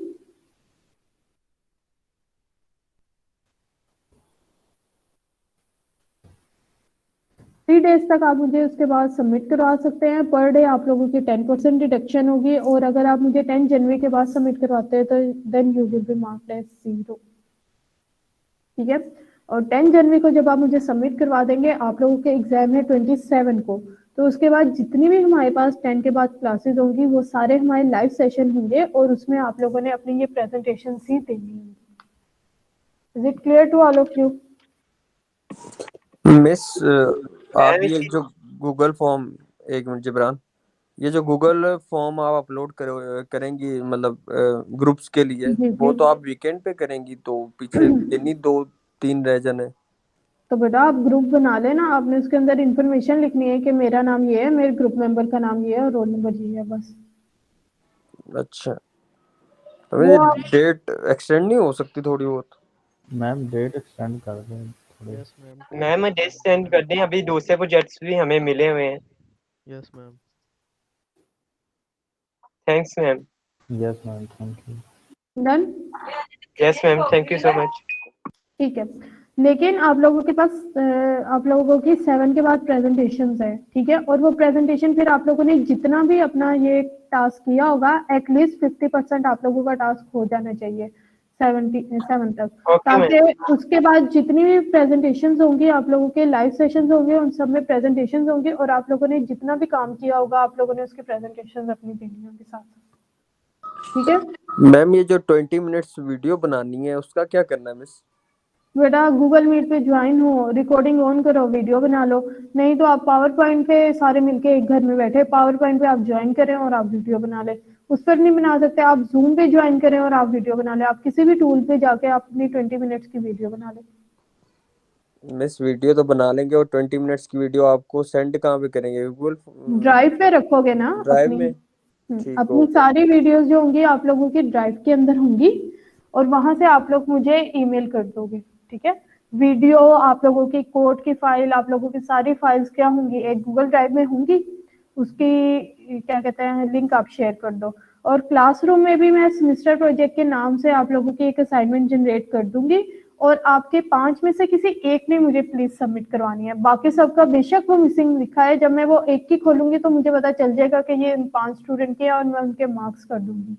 डेज तक आप मुझे उसके बाद सबमिट करवा सकते हैं। पर डे आप लोगों की 10% डिडक्शन होगी, और अगर आप मुझे 10 जनवरी के बाद सबमिट करवाते हैं तो then you will be marked as 0, ठीक है। और 10 जनवरी को जब आप मुझे सबमिट करवा देंगे, आप लोगों के एग्जाम है 27 को, तो उसके बाद जितनी भी हमारे पास 10 के बाद क्लासेस होंगी वो सारे हमारे लाइव सेशन होंगे और उसमें आप लोगों ने अपनी ये प्रेजेंटेशन ही देनी होगी। Is it clear to all of you? Miss आप ये जो गूगल फॉर्म, एक मिनट जिब्रान, ये जो गूगल फॉर्म आप अपलोड करेंगी मतलब ग्रुप्स के लिए, जी वो जी। तो आप वीकेंड पे करेंगी, तो पीछे दिन ही 2-3 रह जाने। तो बेटा आप ग्रुप बना लेना, आपने उसके अंदर इंफॉर्मेशन लिखनी है कि मेरा नाम ये है, मेरे ग्रुप मेंबर का नाम ये है और रोल नंबर ये है, बस। अच्छा, तो वो ये आप डेट एक्सटेंड नहीं हो सकती थोड़ी बहुत? मैम डेट एक्सटेंड कर दें थोड़ी। Yes ma'am, ma'am date send कर दें, अभी दूसरे प्रोजेक्ट्स भी हमें मिले हुए हैं। Yes ma'am. Thanks ma'am. Yes ma'am, thank you. Done, yes ma'am, thank you so much. ठीक है। लेकिन आप लोगों के पास आप लोगों की 7 के बाद प्रेजेंटेशंस है, ठीक है, और वो प्रेजेंटेशन फिर आप लोगों ने जितना भी अपना ये टास्क किया होगा एटलीस्ट 50% आप लोगों का टास्क हो जाना चाहिए 77 तक, ओके मैम। ताकि उसके बाद जितनी भी प्रेजेंटेशंस होंगी, आप लोगों के लाइव सेशंस होंगे, उन सब में प्रेजेंटेशंस होंगे और आप लोगों ने जितना भी काम किया होगा आप लोगों ने उसके प्रेजेंटेशंस अपनी देनी होंगी साथ, ठीक है। मैम ये जो 20 मिनट्स वीडियो बनानी है उसका क्या करना है मिस? बेटा गूगल मीट पे ज्वाइन हो, रिकॉर्डिंग ऑन करो, वीडियो बना लो, नहीं तो आप पावर पॉइंट पे सारे मिलके एक घर में बैठे पावर पॉइंट पे आप ज्वाइन करें और आप वीडियो बना ले। उस पर नहीं बना सकते, आप जूम पे ज्वाइन करें और आप वीडियो बना ले, आप किसी भी टूल पे जाके आप अपनी 20 मिनट्स की वीडियो बना ले। मिस वीडियो तो बना लेंगे, और 20 मिनट्स की वीडियो आपको सेंड कहाँ पे करेंगे? गूगल ड्राइव पे रखोगे ना ड्राइव अपनी? में? ठीक अपनी हो गया। सारी वीडियोस जो होंगी आप लोगों की ड्राइव के अंदर होंगी और वहां से आप लोग मुझे ईमेल कर दोगे, ठीक है। वीडियो, आप लोगों की कोड की फाइल, आप लोगों की सारी फाइल्स क्या होंगी, एक गूगल ड्राइव में होंगी, उसकी क्या कहते हैं लिंक आप शेयर कर दो। और क्लासरूम में भी मैं सेमेस्टर प्रोजेक्ट के नाम से आप लोगों की एक असाइनमेंट जनरेट कर दूंगी और आपके 5 में से किसी एक ने मुझे प्लीज सबमिट करवानी है। बाकी सबका बेशक वो मिसिंग लिखा है, जब मैं वो एक की खोलूंगी तो मुझे पता चल जाएगा कि ये 5 स्टूडेंट के हैं और मैं उनके मार्क्स कर दूंगी,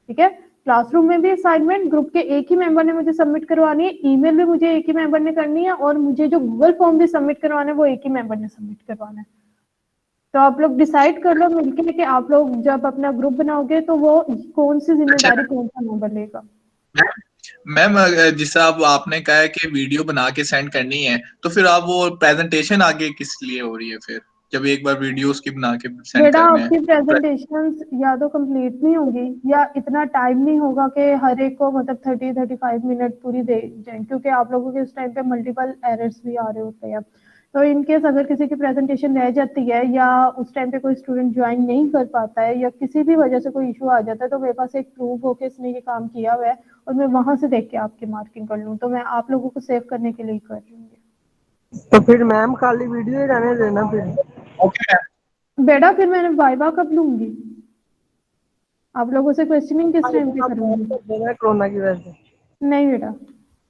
ठीक है। क्लासरूम में भी असाइनमेंट ग्रुप के एक ही मेंबर ने मुझे सबमिट करवानी है, ईमेल भी मुझे एक ही मेंबर ने करनी है और मुझे जो गूगल फॉर्म भी सबमिट करवाना है वो एक ही मेंबर ने सबमिट करवाना है। तो आप लोग डिसाइड कर लो मिलके कि आप लोग जब अपना ग्रुप बनाओगे तो वो कौन सी जिम्मेदारी कौन सा मेंबर लेगा। मैम जिस आपने कहा है कि वीडियो बना के सेंड करनी है, तो फिर आप वो प्रेजेंटेशन आगे किस लिए हो रही है फिर, जब एक बार वीडियो उसकी बना के सेंड बेटा करने आपकी हैं? प्रेजेंटेशंस या तो कंप्लीट नहीं होंगी या इतना टाइम नहीं होगा कि हर एक को मतलब 30-35 मिनट पूरी दे जाए, क्योंकि आप लोगों के उस टाइम पे मल्टीपल एरर्स भी आ रहे होते हैं। तो इनकेस अगर किसी की प्रेजेंटेशन रह जाती है या उस टाइम पे कोई स्टूडेंट ज्वाइन नहीं कर पाता है या किसी भी वजह से कोई इशू आ जाता है, तो मेरे पास एक प्रूफ हो कि इसने ये काम किया हुआ है और मैं वहां से देख के आपकी मार्किंग कर लूँ। तो मैं आप लोगों को सेव करने के लिए ही कर रही हूँ। तो फिर मैम खाली वीडियो ही रहने देना फिर। ओके बेटा फिर मैंने वाइवा कब लूंगी? आप लोगों से क्वेश्चनिंग किस टाइम पे करूंगी? कोरोना की वजह से। नहीं बेटा,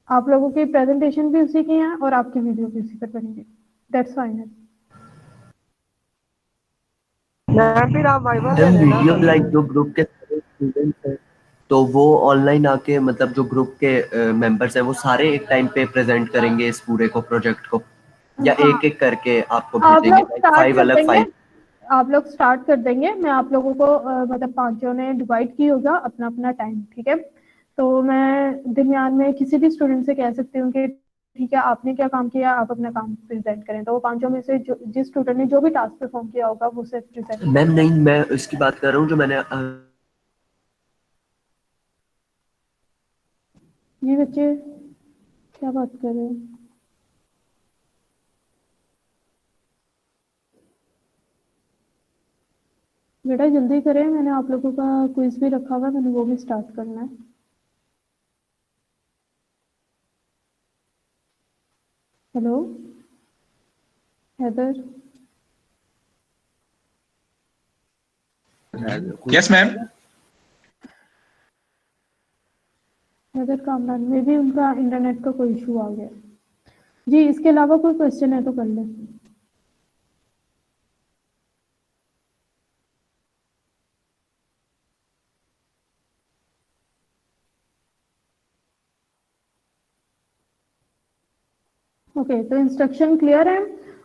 आप लोगों की प्रेजेंटेशन भी उसी की है और आपकी वीडियो भी उसी पर बनेंगे। That's final. मैम फिर आप वाइवा ले मैम लेना वीडियो कभी। लाइक जो ग्रुप के स्टूडेंट्स हैं तो वो ऑनलाइन आके मतलब जो ग्रुप के मेंबर्स हैं वो सारे एक टाइम पे प्रेजेंट करेंगे इस पूरे को प्रोजेक्ट को, या हाँ, एक एक करके आपको आप भेजेंगे लोग लाइक स्टार्ट 5 कर अलग देंगे। 5। आप लोग स्टार्ट कर देंगे, मैं आप लोगों को मतलब पांचों ने डिवाइड की होगा अपना अपना टाइम, ठीक है? तो मैं दरमियान में किसी भी स्टूडेंट से कह सकती हूँ कि ठीक है आपने क्या काम किया, आप अपना काम प्रेजेंट करें। तो वो पांचों में से जिस स्टूडेंट ने जो भी टास्क परफॉर्म किया होगा वो सिर्फ प्रेजेंट मैम करेगा। नहीं, मैं इसकी बात कर रहा हूँ जो मैंने जी बच्चे क्या बात कर रहे हैं? बेटा जल्दी करें, मैंने आप लोगों का क्विज भी रखा हुआ है, मैंने वो भी स्टार्ट करना है। Hello Haidar. Yes ma'am. Haidar Kamran में भी उनका इंटरनेट का कोई इशू आ गया। जी इसके अलावा कोई क्वेश्चन है तो कर लें। ओके तो इंस्ट्रक्शन क्लियर है।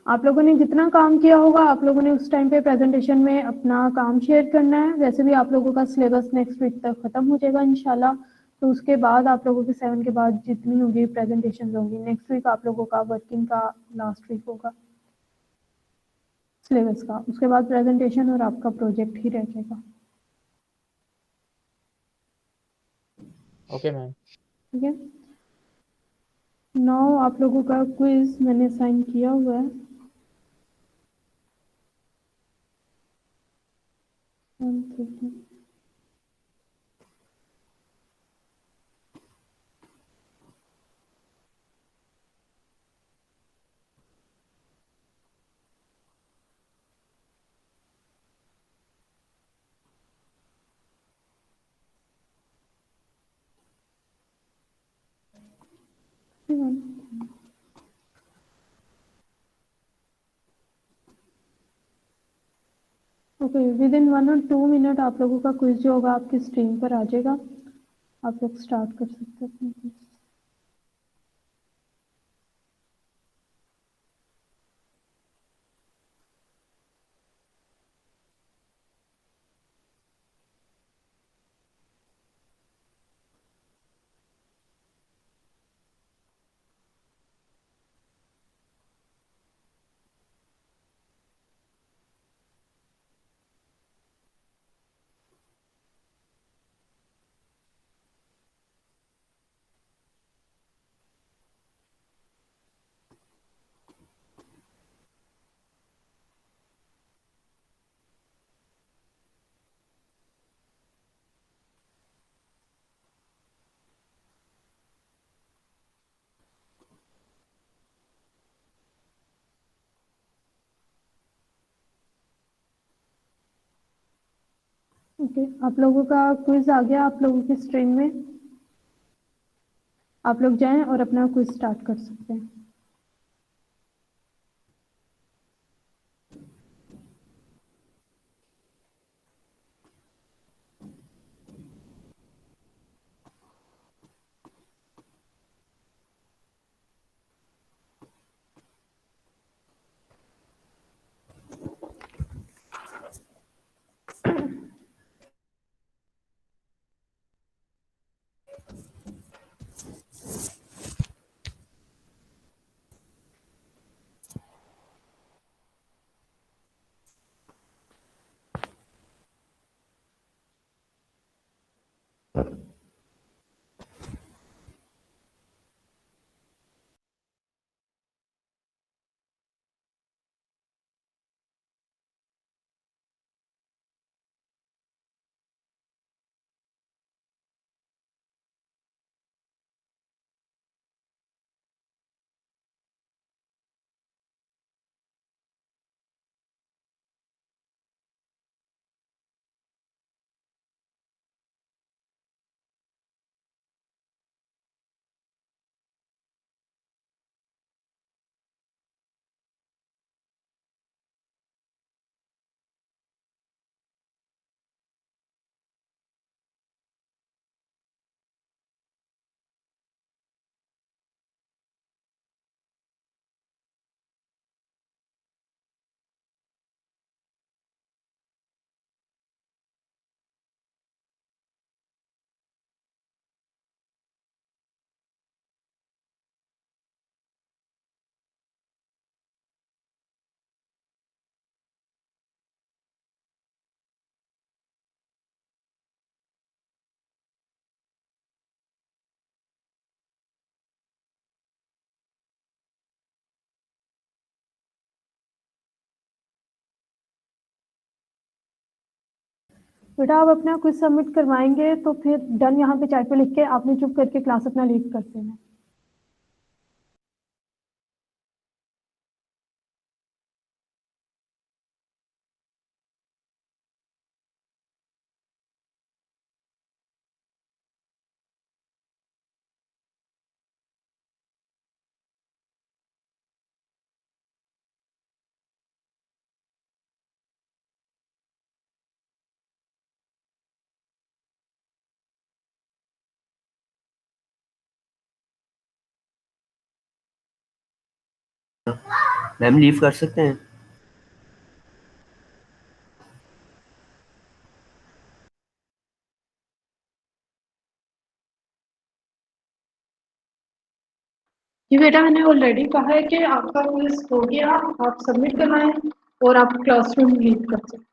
आप लोगों ने जितना काम किया होगा आप लोगों ने उस टाइम पे प्रेजेंटेशन में अपना काम शेयर करना है। वैसे भी आप लोगों का सिलेबस नेक्स्ट वीक तक खत्म हो जाएगा इंशाल्लाह। तो उसके बाद आप लोगों के 7 के बाद जितनी होगी प्रेजेंटेशन होंगी, नेक्स्ट वीक आप लोगों का वर्किंग का लास्ट वीक होगा सिलेबस का। उसके बाद प्रेजेंटेशन और आपका प्रोजेक्ट ही रह जाएगा। Okay ma'am. ठीक है, नाउ आप लोगों का क्विज मैंने साइन किया हुआ है। ओके विद इन 1 और 2 मिनट आप लोगों का क्विज जो होगा आपकी स्क्रीन पर आ जाएगा। आप लोग स्टार्ट कर सकते हैं अपना क्विज। ओके आप लोगों का क्विज आ गया आप लोगों की स्क्रीन में। आप लोग जाएं और अपना क्विज स्टार्ट कर सकते हैं। बेटा आप अपना क्विज सबमिट करवाएंगे तो फिर डन यहाँ पे चैट पे लिख के आपने चुप करके क्लास अपना लीव करते हैं। मैम लीव कर सकते हैं? जी बेटा मैंने ऑलरेडी कहा है कि आपका क्विज हो गया, आप सबमिट करवाएं और आप क्लासरूम लीव कर सकते हैं।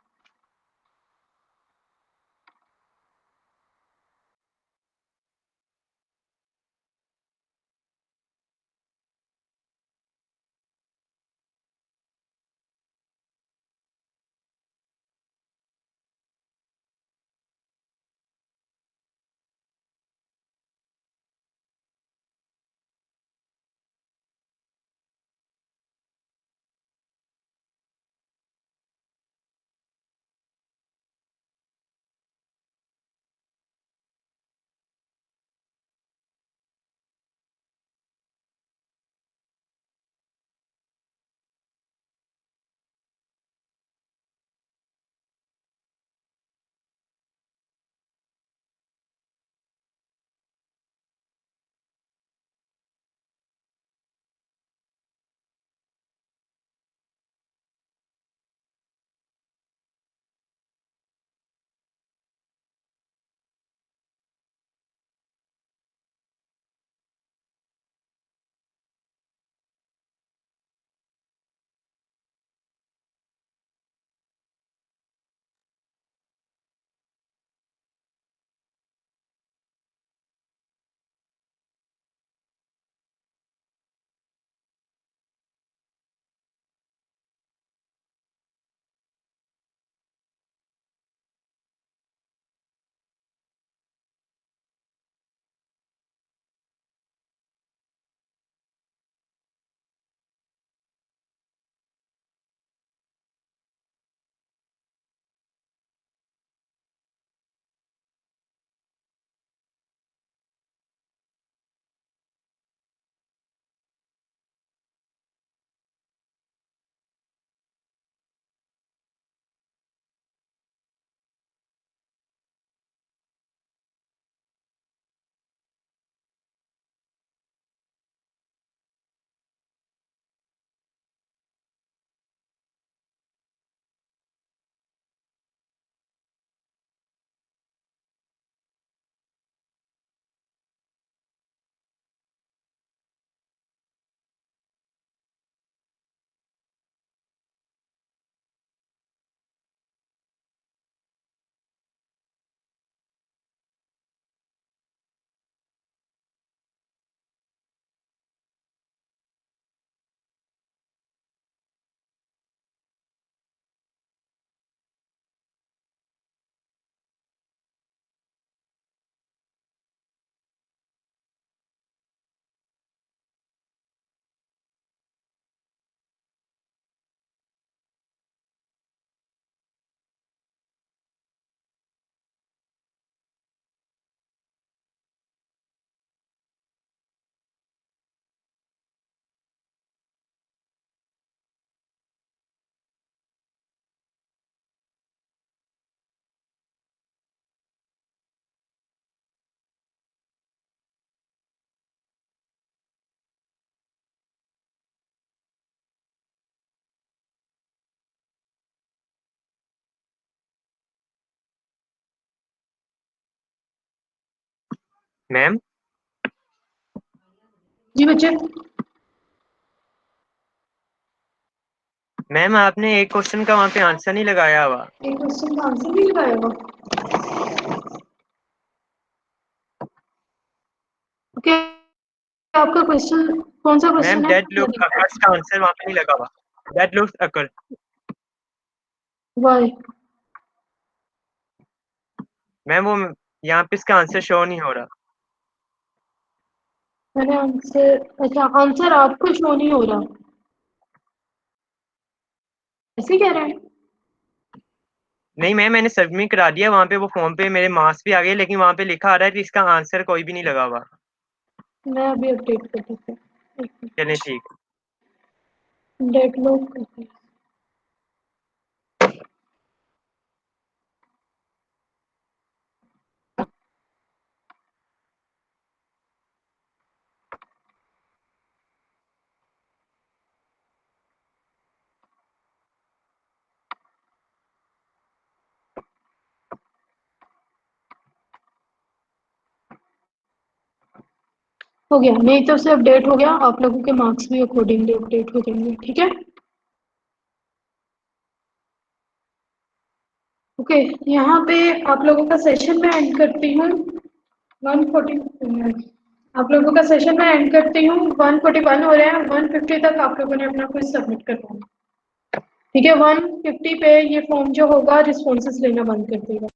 मैम जी बच्चे मैम आपने एक क्वेश्चन का वहाँ पे आंसर नहीं लगाया हुआ। एक क्वेश्चन का आंसर नहीं लगाया होगा। ओके आपका क्वेश्चन कौन सा मैम क्वेश्चन है? दैट लुक अकर्स का आंसर वहाँ पे नहीं लगा हुआ। That looks occur. Why ma'am वो यहाँ पे इसका आंसर शो नहीं हो रहा। मैंने आंसर, अच्छा आंसर आपको शो नहीं हो रहा, ऐसे कह रहे हैं? नहीं मैम, मैंने सबमिट करा दिया, वहाँ पे वो फॉर्म पे मेरे मार्क्स भी आ गए, लेकिन वहाँ पे लिखा आ रहा है कि इसका आंसर कोई भी नहीं लगा हुआ। मैं अभी अपडेट कर देती हूँ, चलिए ठीक है। डेडलॉक। हो गया, मेरी तरफ से अपडेट हो गया, आप लोगों के मार्क्स भी अकॉर्डिंगली अपडेट हो जाएंगे, ठीक है। ओके, यहाँ पे आप लोगों का सेशन मैं एंड करती हूँ 140। आप लोगों का सेशन मैं एंड करती हूँ, 141 हो रहे हैं, 150 तक आप लोगों ने अपना क्विज सबमिट करना है, ठीक है। 150 पे ये फॉर्म जो होगा रिस्पॉन्सेस लेना बंद कर देगा।